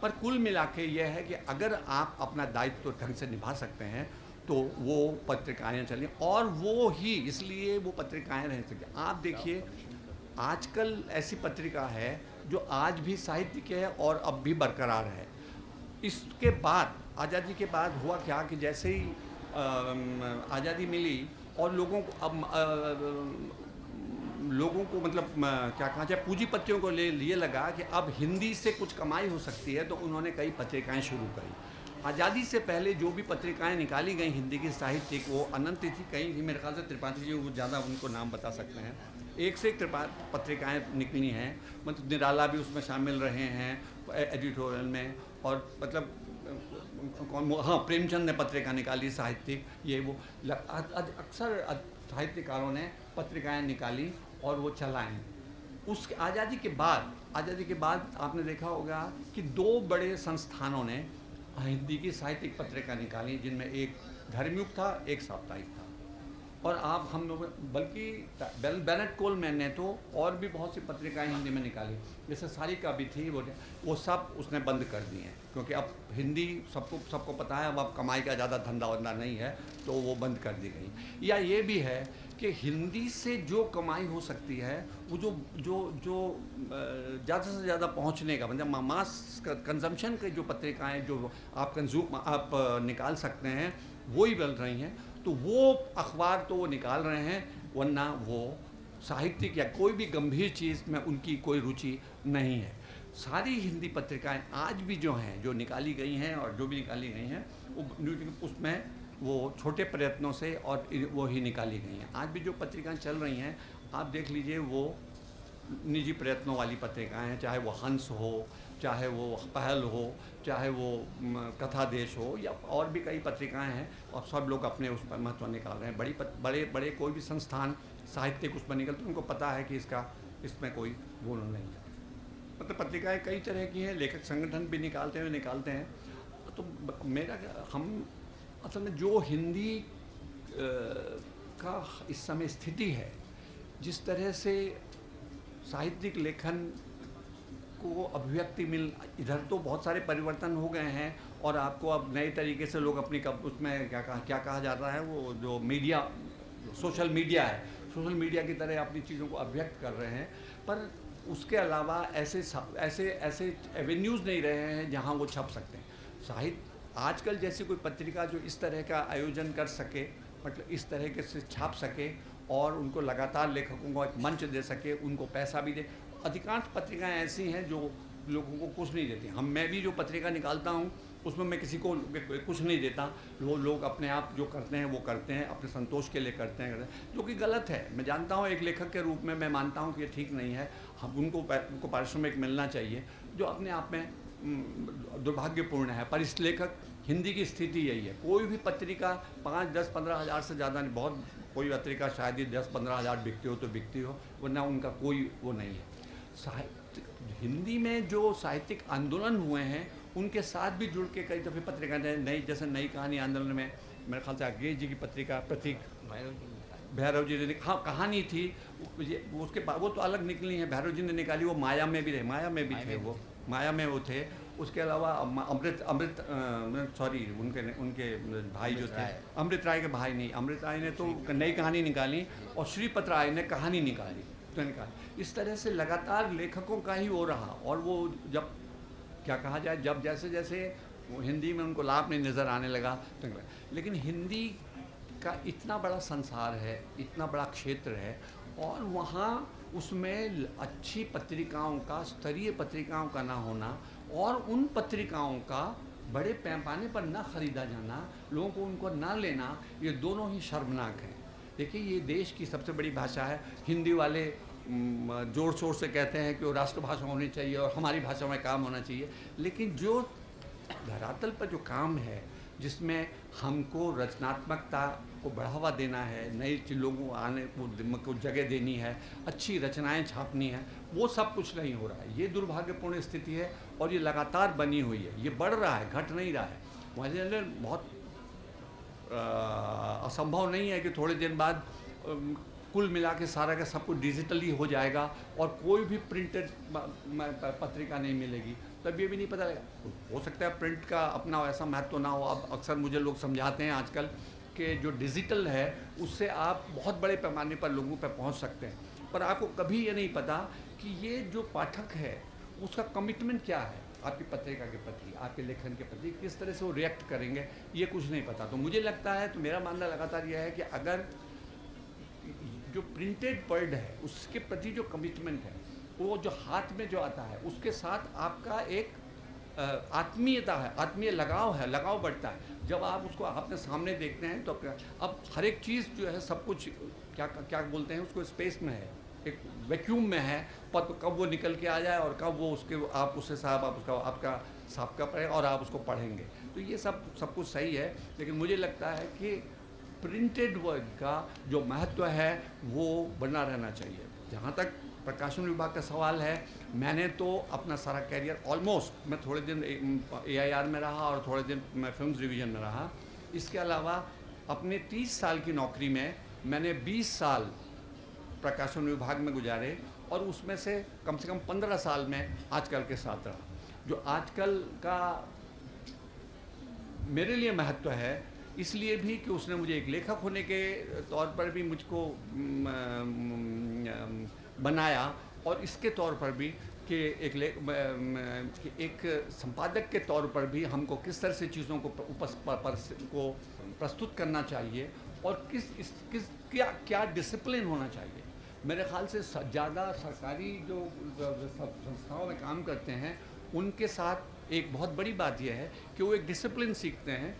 पर कुल मिला के यह है कि अगर आप अपना दायित्व ढंग से निभा सकते हैं तो वो पत्रिकाएँ चलें, और वो ही इसलिए वो पत्रिकाएँ रह सकें। आप देखिए आजकल ऐसी पत्रिका है जो आज भी साहित्य के है और अब भी बरकरार है। इसके बाद आज़ादी के बाद हुआ क्या कि जैसे ही आज़ादी मिली और लोगों को लोगों को मतलब क्या कहा जाए, पूंजीपतियों को लिए लगा कि अब हिंदी से कुछ कमाई हो सकती है, तो उन्होंने कई पत्रिकाएं शुरू करी। आज़ादी से पहले जो भी पत्रिकाएं निकाली गई हिंदी की साहित्यिक, वो अनंत थी, कई थी, मेरे ख्याल से त्रिपाठी जी वो ज़्यादा उनको नाम बता सकते हैं। एक से एक पत्रिकाएं निकली हैं, मतलब निराला भी उसमें शामिल रहे हैं एडिटोरियल में, और मतलब हाँ प्रेमचंद ने पत्रिका निकाली साहित्यिक, ये वो अक्सर साहित्यकारों ने पत्रिकाएं निकाली और वो चलाएं। उस आज़ादी के बाद आपने देखा होगा कि दो बड़े संस्थानों ने हिंदी की साहित्यिक पत्रिका निकाली, जिनमें एक धर्मयुग था, एक साप्ताहिक था। और आप हम लोग बल्कि बेनेट कोलमैन ने तो और भी बहुत सी पत्रिकाएं हिंदी में निकाली, जैसे सारिका भी थी, वो सब उसने बंद कर दी हैं, क्योंकि अब हिंदी सबको पता है अब कमाई का ज़्यादा धंधा वंधा नहीं है, तो वो बंद कर दी गई। या ये भी है कि हिंदी से जो कमाई हो सकती है, वो जो ज़्यादा से ज़्यादा पहुंचने का, मतलब मास कंजम्पशन के जो पत्रिकाएं जो आप निकाल सकते हैं, वो ही बन रही हैं। तो वो अखबार तो वो निकाल रहे हैं, वरना वो साहित्यिक या कोई भी गंभीर चीज़ में उनकी कोई रुचि नहीं है। सारी हिंदी पत्रिकाएं आज भी जो हैं, जो निकाली गई हैं और जो भी निकाली गई हैं, उसमें वो छोटे प्रयत्नों से और वो ही निकाली गई हैं। आज भी जो पत्रिकाएं चल रही हैं, आप देख लीजिए, वो निजी प्रयत्नों वाली पत्रिकाएं हैं, चाहे वो हंस हो, चाहे वो पहल हो, चाहे वो कथा देश हो, या और भी कई पत्रिकाएं हैं, और सब लोग अपने उस पर महत्व निकाल रहे हैं। बड़े कोई भी संस्थान साहित्यिक उस पर निकलते हैं, उनको पता है कि इसमें कोई गुण नहीं है। मतलब पत्रिकाएं कई तरह की हैं, लेखक संगठन भी निकालते हैं। तो हम असल में जो हिंदी का इस समय स्थिति है, जिस तरह से साहित्यिक लेखन को अभिव्यक्ति इधर तो बहुत सारे परिवर्तन हो गए हैं, और आपको अब नए तरीके से लोग अपनी उसमें क्या कहा जाता है, वो जो मीडिया, सोशल मीडिया की तरह अपनी चीज़ों को अभिव्यक्त कर रहे हैं। पर उसके अलावा ऐसे एवेन्यूज़ नहीं रहे हैं जहां वो छप सकते हैं। साहित्य आजकल जैसी कोई पत्रिका जो इस तरह का आयोजन कर सके, मतलब इस तरह से छाप सके और उनको लगातार लेखकों को एक मंच दे सके, उनको पैसा भी दे। अधिकांश पत्रिकाएं ऐसी हैं जो लोगों को कुछ नहीं देती। मैं भी जो पत्रिका निकालता हूं, उसमें मैं किसी को कुछ नहीं देता। वो लोग अपने आप जो करते हैं वो करते हैं, अपने संतोष के लिए करते हैं, जो कि गलत है। मैं जानता हूं, एक लेखक के रूप में मैं मानता हूं कि ये ठीक नहीं है। हम उनको पारिश्रमिक मिलना चाहिए, जो अपने आप में दुर्भाग्यपूर्ण है। पर इस लेखक हिंदी की स्थिति यही है। कोई भी पत्रिका 5, 10, 15 हज़ार से ज़्यादा नहीं, बहुत कोई पत्रिका शायद ही 10-15 हज़ार बिकती हो तो बिकती हो, वरना उनका कोई वो नहीं है। हिंदी में जो साहित्यिक आंदोलन हुए हैं, उनके साथ भी जुड़ के कई दफ़े पत्रिका जैसे नई कहानी आंदोलन में मेरे ख्याल से अंग्रेज जी की पत्रिका प्रतीक भैरव जी ने, हाँ कहानी थी उसके बाद, वो तो अलग निकली है, भैरव जी ने निकाली, वो माया में भी थे, वो माया में वो थे। उसके अलावा उनके भाई जो थे, अमृत राय के भाई नहीं, अमृत राय ने तो नई कहानी निकाली और श्रीपत राय ने कहानी निकाली। इस तरह से लगातार लेखकों का ही हो रहा, और वो जब क्या कहा जाए, जब जैसे जैसे वो हिंदी में उनको लाभ नहीं नज़र आने लगा तो, लेकिन हिंदी का इतना बड़ा संसार है, इतना बड़ा क्षेत्र है, और वहाँ उसमें अच्छी पत्रिकाओं का, स्तरीय पत्रिकाओं का ना होना, और उन पत्रिकाओं का बड़े पैमाने पर ना ख़रीदा जाना, लोगों को उनको ना लेना, ये दोनों ही शर्मनाक हैं। देखिए, ये देश की सबसे बड़ी भाषा है। हिंदी वाले ज़ोर शोर से कहते हैं कि वो राष्ट्रभाषा होनी चाहिए और हमारी भाषा में काम होना चाहिए, लेकिन जो धरातल पर जो काम है, जिसमें हमको रचनात्मकता को बढ़ावा देना है, नए लोगों आने को जगह देनी है, अच्छी रचनाएं छापनी है, वो सब कुछ नहीं हो रहा है। ये दुर्भाग्यपूर्ण स्थिति है, और ये लगातार बनी हुई है, ये बढ़ रहा है, घट नहीं रहा है। हमारे लिए बहुत असंभव नहीं है कि थोड़े दिन बाद कुल मिला के सारा का सब कुछ डिजिटली हो जाएगा और कोई भी प्रिंटेड पत्रिका नहीं मिलेगी। तब ये भी नहीं पता हो सकता है प्रिंट का अपना ऐसा महत्व ना हो। अब अक्सर मुझे लोग समझाते हैं आजकल कि जो डिजिटल है उससे आप बहुत बड़े पैमाने पर लोगों पर पहुंच सकते हैं, पर आपको कभी ये नहीं पता कि ये जो पाठक है उसका कमिटमेंट क्या है आपकी पत्रिका के प्रति, आपके लेखन के प्रति, किस तरह से वो रिएक्ट करेंगे, ये कुछ नहीं पता। तो मुझे लगता है, तो मेरा मानना लगातार यह है कि अगर जो प्रिंटेड वर्ड है उसके प्रति जो कमिटमेंट है, वो जो हाथ में जो आता है उसके साथ आपका एक आत्मीयता है, आत्मीय लगाव है, लगाव बढ़ता है। जब आप उसको अपने सामने देखते हैं तो अब हर एक चीज़ जो है, सब कुछ क्या क्या बोलते हैं उसको, स्पेस में है, एक वैक्यूम में है, पर कब वो निकल के आ जाए और कब वो उसके आप उससे साहब आप उसका आपका साहब का पढ़ें और आप उसको पढ़ेंगे, तो ये सब कुछ सही है। लेकिन मुझे लगता है कि प्रिंटेड वर्ड का जो महत्व है वो बना रहना चाहिए। जहाँ तक प्रकाशन विभाग का सवाल है, मैंने तो अपना सारा कैरियर ऑलमोस्ट, मैं थोड़े दिन AIR में रहा और थोड़े दिन मैं फिल्म्स डिवीज़न में रहा। इसके अलावा अपने 30 साल की नौकरी में मैंने 20 साल प्रकाशन विभाग में गुजारे और उसमें से कम 15 साल में आजकल के साथ रहा। जो आजकल का मेरे लिए महत्व है इसलिए भी कि उसने मुझे एक लेखक होने के तौर पर भी मुझको बनाया, और इसके तौर पर भी कि एक संपादक के तौर पर भी हमको किस तरह से चीज़ों को को प्रस्तुत करना चाहिए और किस क्या डिसिप्लिन होना चाहिए। मेरे ख्याल से ज़्यादा सरकारी जो संस्थाओं में काम करते हैं उनके साथ एक बहुत बड़ी बात यह है कि वो एक डिसिप्लिन सीखते हैं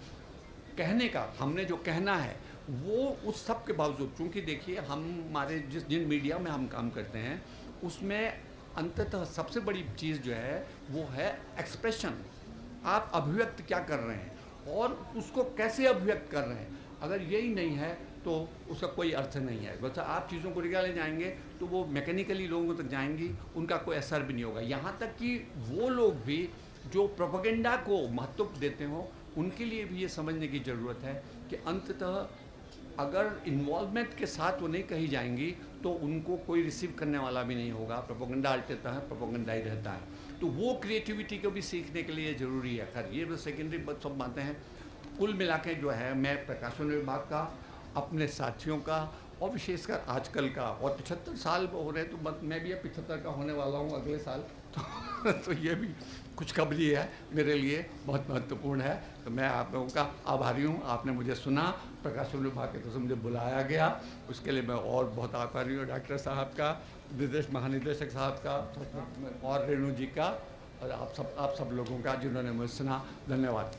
कहने का। हमने जो कहना है वो उस सब के बावजूद, क्योंकि देखिए हमारे जिन मीडिया में हम काम करते हैं उसमें अंततः सबसे बड़ी चीज़ जो है वो है एक्सप्रेशन। आप अभिव्यक्त क्या कर रहे हैं और उसको कैसे अभिव्यक्त कर रहे हैं। अगर यही नहीं है तो उसका कोई अर्थ नहीं है। बस आप चीज़ों को निकाले जाएंगे तो वो मैकेनिकली लोगों तक जाएंगी, उनका कोई असर भी नहीं होगा। यहाँ तक कि वो लोग भी जो प्रोपेगेंडा को महत्व देते हों, उनके लिए भी ये समझने की ज़रूरत है कि अंततः अगर इन्वॉल्वमेंट के साथ वो नहीं कही जाएंगी तो उनको कोई रिसीव करने वाला भी नहीं होगा। प्रोपेगेंडा रहता है, प्रोपेगेंडा ही रहता है। तो वो क्रिएटिविटी को भी सीखने के लिए ज़रूरी है। खैर ये तो सेकेंडरी सब बातें हैं। कुल मिला के जो है मैं प्रकाशन विभाग का, अपने साथियों का और विशेषकर आजकल का, और 75 साल हो रहे तो मैं भी 75 का होने वाला हूँ अगले साल, तो ये भी खुशखबरी है मेरे लिए, बहुत महत्वपूर्ण है। तो मैं आप लोगों का आभारी हूँ, आपने मुझे सुना, प्रकाशन विभाग की तरफ से मुझे बुलाया गया, उसके लिए मैं और बहुत आभारी हूँ। डॉक्टर साहब का, महानिदेशक साहब का और रेणु जी का, और आप सब लोगों का जिन्होंने मुझे सुना। धन्यवाद।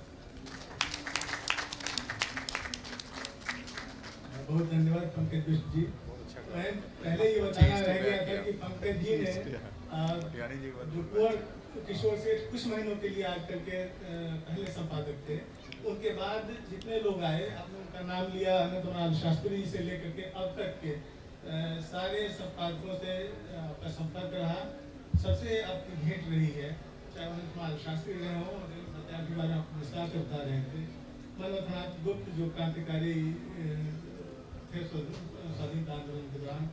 बहुत धन्यवाद पंकज बिष्ट जी। मैं पहले ये बताना रह गया था कि पंकज जी ने जो कुंवर किशोर से कुछ महीनों के लिए आजकल के पहले संपादक थे, उनके बाद जितने लोग आए, आपने उनका नाम लिया, अनंतलाल शास्त्री जी से लेकर के अब तक के सारे संपादकों से आपका संपर्क रहा, सबसे आपकी भेंट रही है। चाहे अनंतलाल शास्त्री रहे हों, सत्याग्रह के बारे में आप विस्तार से बता रहे थे, मल्लनाथ गुप्त जो क्रांतिकारी थे स्वाधीनता आंदोलन के दौरान,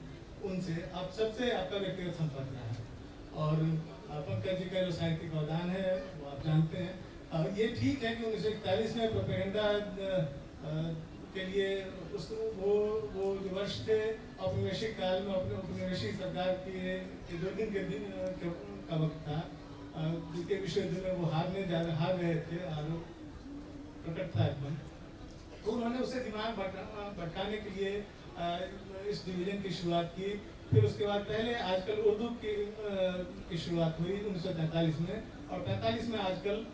उनसे आप सबसे आपका व्यक्तिगत संपर्क रहा है। और पंकज जी का जो साहित्यिक अवदान है वो आप जानते हैं। ये ठीक है कि 1941 में प्रोपेगेंडा के लिए वो जो वर्ष थे औपनिवेशिक काल में, अपने औपनिवेशिक सरकार के 2 दिन का वक्त था, जिसके विश्वयुद्ध में वो हार गए थे, आरोप प्रकट था एकदम। तो उन्होंने उसे दिमाग भटकाने के लिए इस डिवीजन की शुरुआत की। फिर उसके बाद पहले आजकल उर्दू की शुरुआत हुई 1943 में, और 45 में आजकल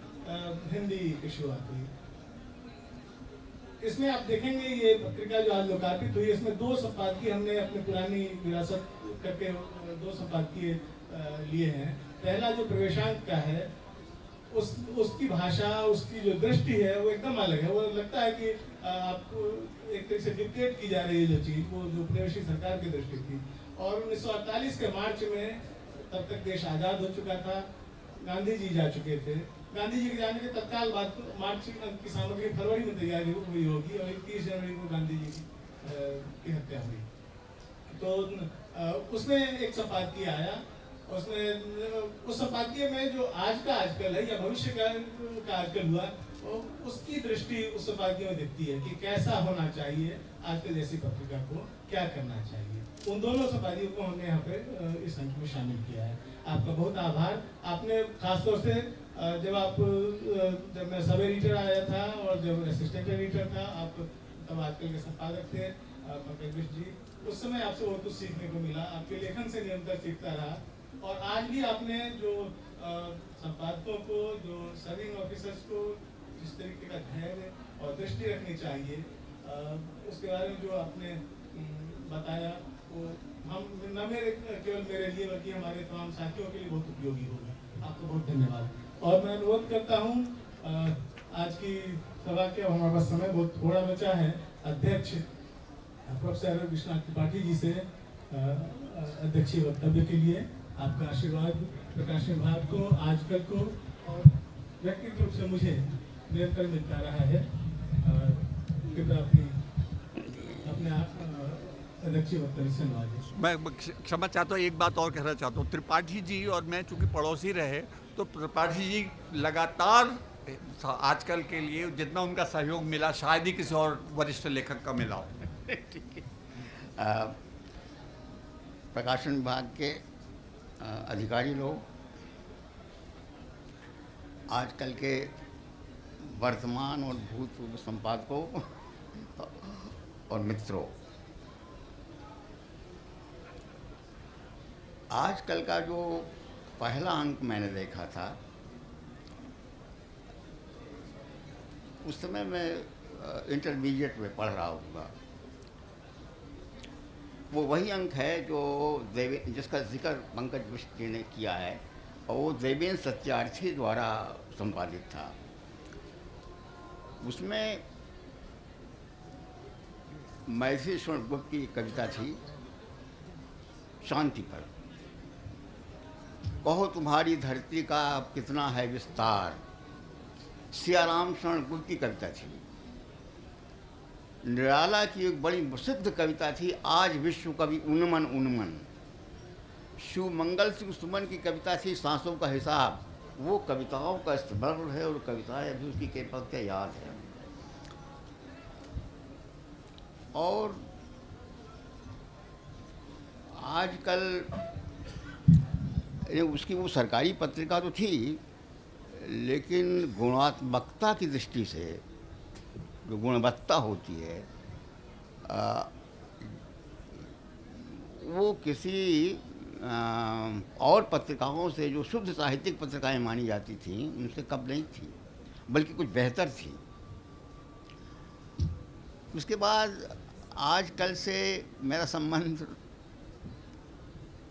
हिंदी की शुरुआत हुई। इसमें आप देखेंगे ये पत्रिका जो आज लोकार्पित हुई, इसमें 2 संपादकीय हमने अपनी पुरानी विरासत करके 2 संपादकीय लिए हैं। पहला जो प्रवेशांक का है, उसकी भाषा, उसकी जो दृष्टि है वो एकदम अलग है। वो लगता है कि आपको एक तरह से डिक्टेट की जा रही है जो चीज़, वो जो उपनिवेशी सरकार की दृष्टि थी। और 1948 के मार्च में तब तक देश आज़ाद हो चुका था, गांधी जी जा चुके थे। गांधी जी के जाने के तत्काल बाद मार्च की सामग्री फरवरी में तैयारी हुई होगी, और 31 जनवरी को गांधी जी की हत्या हुई। तो उसमें एक संपादकीय आया, उसमें उस संपादकीय में जो आज का आजकल है या भविष्य का आजकल हुआ, उसकी दृष्टि उस संपादकीय में दिखती है कि कैसा होना चाहिए, आजकल जैसी पत्रिका को क्या करना चाहिए। उन दोनों संपादकियों को हमने यहाँ पे इस अंक में शामिल किया है। आपका बहुत आभार। आपने खासतौर से जब मैं सब एडिटर आया था और जब असिस्टेंट एडिटर था, आप तब आजकल के संपादक थे पंकज मिश्र जी, उस समय आपसे बहुत कुछ सीखने को मिला। आपके लेखन से निरंतर सीखता रहा और आज भी आपने जो संपादकों को, जो सर्विंग ऑफिसर्स को जिस तरीके का धैर्य और दृष्टि रखनी चाहिए, उसके बारे में जो आपने बताया, वो हम न केवल मेरे लिए बल्कि हमारे तमाम साथियों के लिए बहुत उपयोगी होगा। आपको बहुत धन्यवाद। और मैं अनुरोध करता हूँ, आज की सभा के हमारे पास समय बहुत थोड़ा बचा है, अध्यक्ष प्रोफेसर विश्वनाथ त्रिपाठी जी से अध्यक्षीय वक्तव्य के लिए आपका आशीर्वाद प्रकाशन विभाग को, आजकल को और व्यक्तिगत रूप से मुझे निरंतर मिलता रहा है। कृपया अपने अध्यक्षीय वक्तव्य से नवाजिए। मैं क्षमा चाहता हूँ, एक बात और कहना चाहता हूँ। त्रिपाठी जी और मैं चूँकि पड़ोसी रहे, तो त्रिपाठी जी लगातार आजकल के लिए जितना उनका सहयोग मिला शायद ही किसी और वरिष्ठ लेखक का मिला हो। प्रकाशन विभाग के अधिकारी लोग, आजकल के वर्तमान और भूतपूर्व संपादकों और मित्रों, आजकल का जो पहला अंक मैंने देखा था, उस समय मैं इंटरमीडिएट में पढ़ रहा होगा। वो वही अंक है जो जिसका जिक्र पंकज मिश्र जी ने किया है और वो देवेंद्र सत्यार्थी द्वारा संपादित था। उसमें मैथिली गुप्त की कविता थी शांति पर। कहो तुम्हारी धरती का अब कितना है विस्तार, सियाराम शरण गुप्त की कविता थी। निराला की एक बड़ी प्रसिद्ध कविता थी आज विश्व कवि उन्मन उन्मन। शिव मंगल सिंह सुमन की कविता थी सांसों का हिसाब। वो कविताओं का स्मरण है और कविताएं अभी उसकी के याद है। और आजकल उसकी वो सरकारी पत्रिका तो थी, लेकिन गुणात्मकता की दृष्टि से जो गुणवत्ता होती है वो किसी और पत्रिकाओं से, जो शुद्ध साहित्यिक पत्रिकाएं मानी जाती थीं, उनसे कम नहीं थी, बल्कि कुछ बेहतर थी। उसके बाद आजकल से मेरा संबंध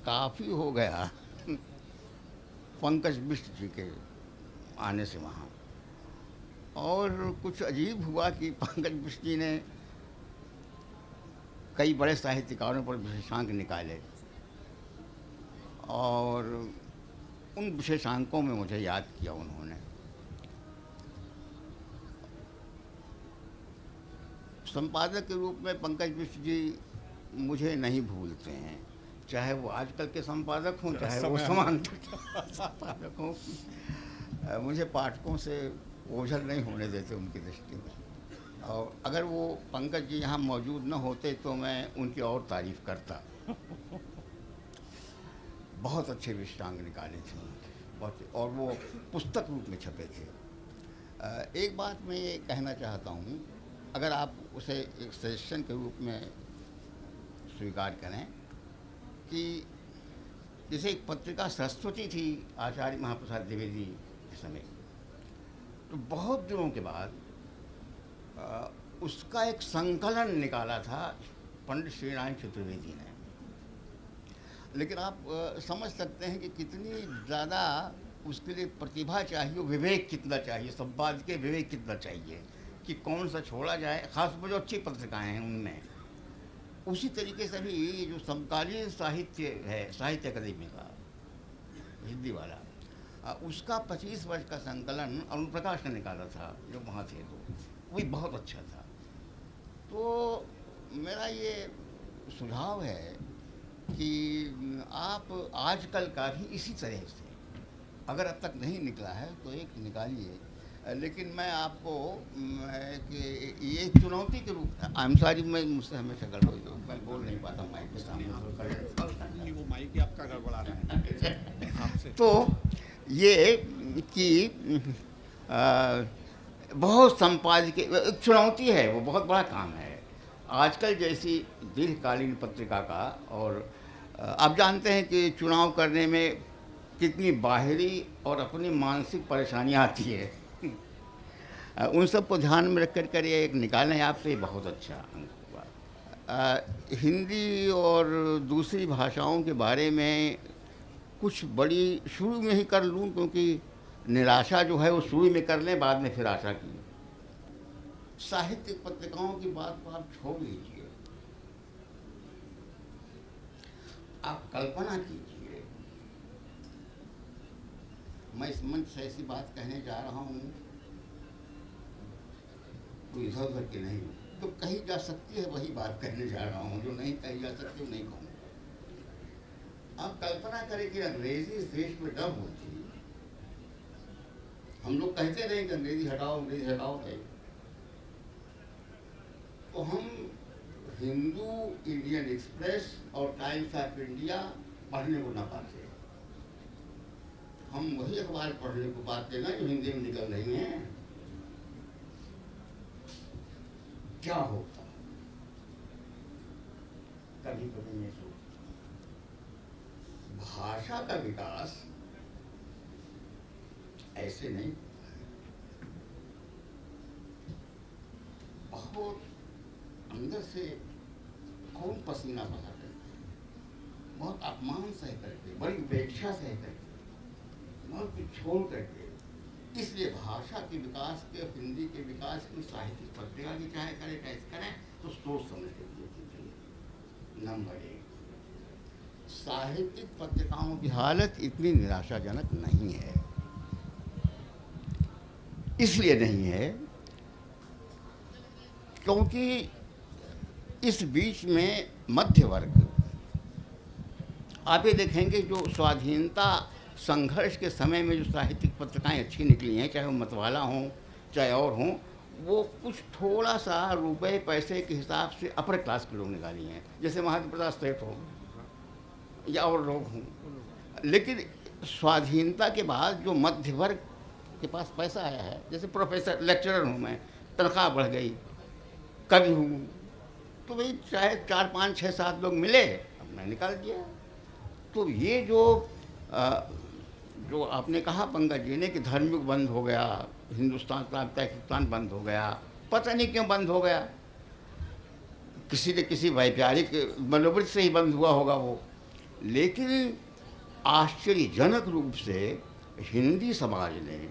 काफ़ी हो गया पंकज मिश्र जी के आने से वहाँ। और कुछ अजीब हुआ कि पंकज मिश्र जी ने कई बड़े साहित्यकारों पर विशेषांक निकाले और उन विशेषांकों में मुझे याद किया उन्होंने। संपादक के रूप में पंकज मिश्र जी मुझे नहीं भूलते हैं, चाहे वो आजकल के संपादक हों चाहे वो समांतर संपादक हों। मुझे पाठकों से ओझल नहीं होने देते उनकी दृष्टि में। और अगर वो पंकज जी यहाँ मौजूद न होते तो मैं उनकी और तारीफ़ करता। बहुत अच्छे विशेषांक निकाले थे बहुत, और वो पुस्तक रूप में छपे थे। एक बात मैं ये कहना चाहता हूँ, अगर आप उसे एक सजेशन के रूप में स्वीकार करें कि जैसे एक पत्रिका सरस्वती थी आचार्य महाप्रसाद द्विवेदी के समय, तो बहुत दिनों के बाद उसका एक संकलन निकाला था पंडित श्रीनारायण चतुर्वेदी ने। लेकिन आप समझ सकते हैं कि कितनी ज़्यादा उसके लिए प्रतिभा चाहिए, विवेक कितना चाहिए, संपादकीय विवेक कितना चाहिए कि कौन सा छोड़ा जाए, खासतौर पर जो अच्छी पत्रिकाएं हैं उनमें। उसी तरीके से भी ये जो समकालीन साहित्य है, साहित्य अकादमी का हिंदी वाला, उसका 25 वर्ष का संकलन अरुण प्रकाश ने निकाला था जो वहाँ थे, तो वही बहुत अच्छा था। तो मेरा ये सुझाव है कि आप आजकल का भी इसी तरह से, अगर अब तक नहीं निकला है तो एक निकालिए। लेकिन मैं आपको कि ये चुनौती के रूप में, आई एम सॉरी, मैं मुझसे हमेशा गड़बड़ हो, मैं बोल नहीं पाता माइक के सामने, वो माइक ही आपका गड़बड़ा रहा है आपसे। तो ये कि बहुत संपादकीय एक चुनौती है, वो बहुत बड़ा काम है आजकल जैसी दीर्घकालीन पत्रिका का। और आप जानते हैं कि चुनाव करने में कितनी बाहरी और अपनी मानसिक परेशानियाँ आती है। उन सब को ध्यान में रख कर ये एक निकालें आप, तो ये बहुत अच्छा हुआ। हिंदी और दूसरी भाषाओं के बारे में कुछ बड़ी शुरू में ही कर लूँ, क्योंकि निराशा जो है वो शुरू में कर लें, बाद में फिर आशा की। साहित्यिक पत्रिकाओं की बात को आप छोड़ लीजिए, आप कल्पना कीजिए, मैं इस मंच से ऐसी बात कहने जा रहा हूँ कोई इधर उधर की नहीं, जो कही जा सकती है वही बात कहने जा रहा हूँ, जो नहीं कही जा सकती वो नहीं कहूँगा। आप कल्पना करें कि अंग्रेजी इस देश में डब होती, हम लोग कहते रहे कि अंग्रेजी हटाओ नहीं, तो हम हिंदू, इंडियन एक्सप्रेस और टाइम्स ऑफ इंडिया पढ़ने को ना पाते, हम वही अखबार पढ़ने को पाते ना जो हिंदी में निकल रही हैं। क्या होता कभी कभी मैं सोचता, भाषा का विकास ऐसे नहीं, बहुत अंदर से खून पसीना बहा करके, बहुत अपमान सह करके, बड़ी उपेक्षा सह करके, बहुत कुछ छोड़ करके। इसलिए भाषा के विकास के, हिंदी के विकास की साहित्यिक पत्रिका की चाहे करें कैसे करें, तो सोच समझ के चाहिए। नंबर 1, साहित्यिक पत्रिकाओं की हालत इतनी निराशाजनक नहीं है। इसलिए नहीं है क्योंकि इस बीच में मध्य वर्ग, आप ये देखेंगे जो स्वाधीनता संघर्ष के समय में जो साहित्यिक पत्रिकाएं अच्छी निकली हैं, चाहे वो मतवाला हों चाहे और हों, वो कुछ थोड़ा सा रुपए पैसे के हिसाब से अपर क्लास के लोग निकाली हैं, जैसे महादेव प्रसाद सेठ हो या और लोग हों। लेकिन स्वाधीनता के बाद जो मध्य वर्ग के पास पैसा आया है, जैसे प्रोफेसर लेक्चरर हूँ मैं, तनख्वाह बढ़ गई, कवि हूँ, तो भाई चाहे 4 5 6 7 लोग मिले, अब मैं निकाल दिया। तो ये जो आपने कहा पंकज जी ने कि धर्मयुग बंद हो गया, हिंदुस्तान पाकिस्तान बंद हो गया, पता नहीं क्यों बंद हो गया, किसी न किसी वैचारिक मनोवृत्ति से ही बंद हुआ होगा वो। लेकिन आश्चर्यजनक रूप से हिंदी समाज ने,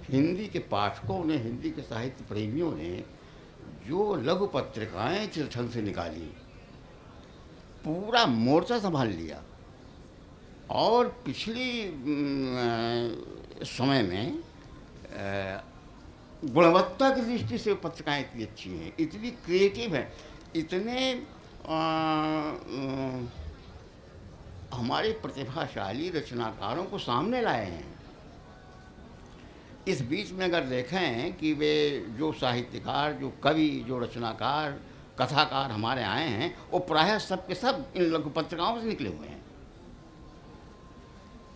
हिंदी के पाठकों ने, हिंदी के साहित्य प्रेमियों ने जो लघु पत्रिकाएँ चिरछल से निकाली, पूरा मोर्चा संभाल लिया। और पिछली समय में गुणवत्ता की दृष्टि से पत्रिकाएँ इतनी अच्छी हैं, इतनी क्रिएटिव हैं, इतने हमारे प्रतिभाशाली रचनाकारों को सामने लाए हैं। इस बीच में अगर देखें कि वे जो साहित्यकार, जो कवि, जो रचनाकार, कथाकार हमारे आए हैं, वो प्रायः सब के सब इन लघु पत्रिकाओं से निकले हुए हैं।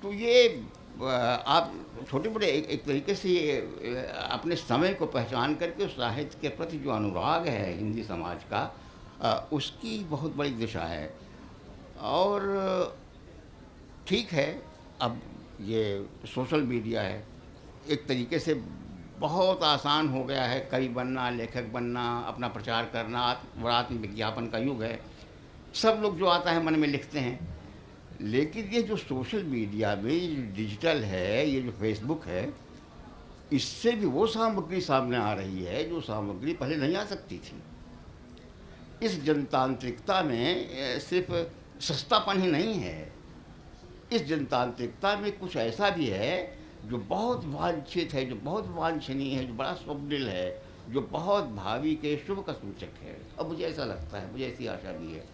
तो ये आप छोटे बड़े एक तरीके से अपने समय को पहचान करके साहित्य के प्रति जो अनुराग है हिंदी समाज का, उसकी बहुत बड़ी दिशा है। और ठीक है, अब ये सोशल मीडिया है, एक तरीके से बहुत आसान हो गया है, कवि बनना, लेखक बनना, अपना प्रचार करना, आत्म विज्ञापन का युग है, सब लोग जो आता है मन में लिखते हैं। लेकिन ये जो सोशल मीडिया में ये डिजिटल है, ये जो फेसबुक है, इससे भी वो सामग्री सामने आ रही है जो सामग्री पहले नहीं आ सकती थी। इस जनतांत्रिकता में सिर्फ सस्तापन ही नहीं है, इस जनतांत्रिकता में कुछ ऐसा भी है जो बहुत वांछित है, जो बहुत वांछनीय है, जो बड़ा स्वप्निल है, जो बहुत भावी के शुभ का सूचक है। अब मुझे ऐसा लगता है, मुझे ऐसी आशा भी है।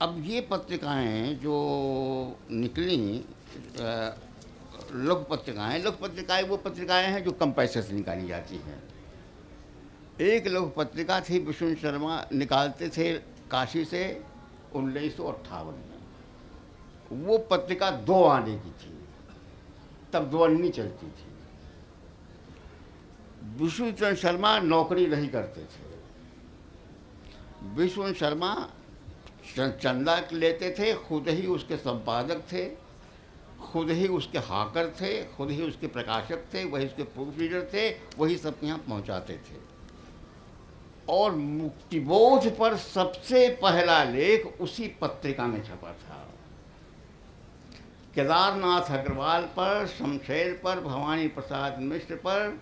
अब ये पत्रिकाएं जो निकली लघु पत्रिकाएं वो पत्रिकाएं हैं जो कम पैसे से निकाली जाती हैं। एक लघु पत्रिका थी विष्णु शर्मा निकालते थे काशी से 1958 में। वो पत्रिका 2 आने की थी, तब 2 अन्नी चलती थी। विष्णु शर्मा नौकरी नहीं करते थे। विष्णु शर्मा चंदा लेते थे, खुद ही उसके संपादक थे, खुद ही उसके हाकर थे, खुद ही उसके प्रकाशक थे, वही उसके प्रूफ रीडर थे, वही सब यहाँ पहुँचाते थे। और मुक्तिबोध पर सबसे पहला लेख उसी पत्रिका में छपा था। केदारनाथ अग्रवाल पर, शमशेर पर, भवानी प्रसाद मिश्र पर,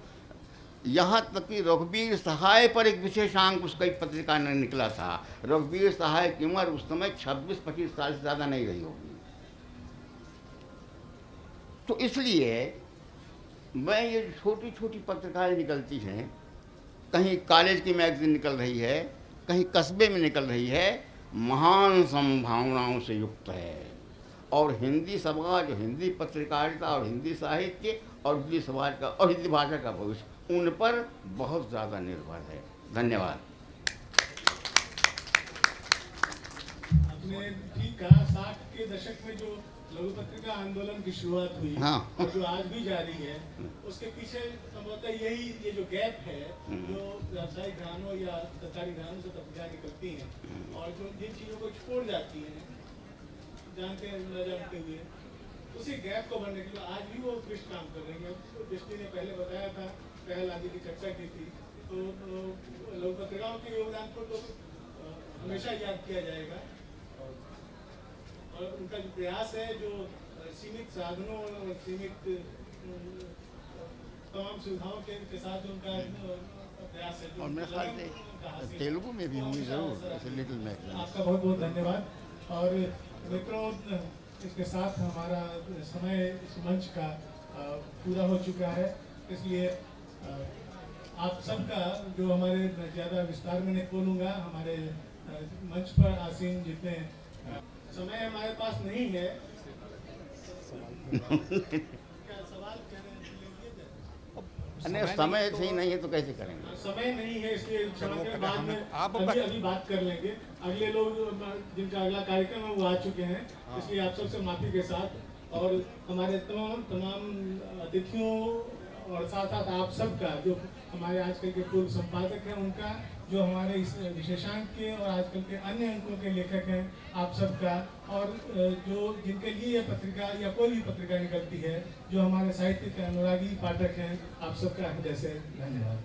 यहाँ तक कि रघुवीर सहाय पर एक विशेषांक उसका एक पत्रिका में निकला था। रघुवीर सहाय की उम्र उस समय 26-25 साल से ज़्यादा नहीं रही होगी। तो इसलिए मैं ये छोटी छोटी पत्रिकाएं निकलती हैं, कहीं कॉलेज की मैगजीन निकल रही है, कहीं कस्बे में निकल रही है, महान संभावनाओं से युक्त है। और हिंदी समाज, हिंदी पत्रकारिता और हिंदी साहित्य और हिंदी समाज का और हिंदी भाषा का भविष्य उन पर बहुत ज़्यादा निर्भर है। धन्यवाद। आपने ठीक कहा, 60 के दशक में जो लघु पत्रिका आंदोलन की शुरुआत हुई, हाँ। और जो आज भी जारी है, उसके पीछे संभवतः यही ये जो गैप है, जो व्यावसायिक घरानों या सरकारी घरानों से पत्रिकाएं निकलती हैं और जो जिन चीज़ों को छोड़ जाती हैं जानते न जानते हुए, उसी गैप को भरने के लिए आज भी वो उत्कृष्ट काम कर रही है। तो दृष्टि ने पहले बताया था, पहल आदि की चर्चा की थी, तो लघु पत्रिकाओं के योगदान को तो हमेशा याद किया जाएगा। और उनका जो प्रयास है, जो सीमित साधनों और सीमित तमाम सुविधाओं के साथ जो उनका प्रयास है, और मेरे ख्याल से तेलुगु में भी होंगी ज़रूर लिटिल मैगजीन। आपका बहुत बहुत धन्यवाद। और मित्रों, इसके साथ हमारा समय इस मंच का पूरा हो चुका है, इसलिए आप सबका जो हमारे ज़्यादा विस्तार में नहीं बोलूँगा, हमारे मंच पर आसीन जितने समय हमारे पास नहीं है। क्या सवाल कह रहे हैं? समय सही नहीं है तो कैसे करेंगे? समय नहीं है, इसलिए क्षमा करें, बाद में अभी बात कर लेंगे। अगले लोग जिनका अगला कार्यक्रम है वो आ चुके हैं, इसलिए आप सबसे माफी के साथ और हमारे तमाम अतिथियों और साथ साथ आप सबका, जो हमारे आजकल के पूर्व संपादक हैं उनका, जो हमारे इस विशेषांक के और आजकल के अन्य अंकों के लेखक हैं, आप सबका, और जो जिनके लिए यह पत्रिका या कोई भी पत्रिका निकलती है, जो हमारे साहित्य के अनुरागी पाठक हैं, आप सबका हृदय से धन्यवाद।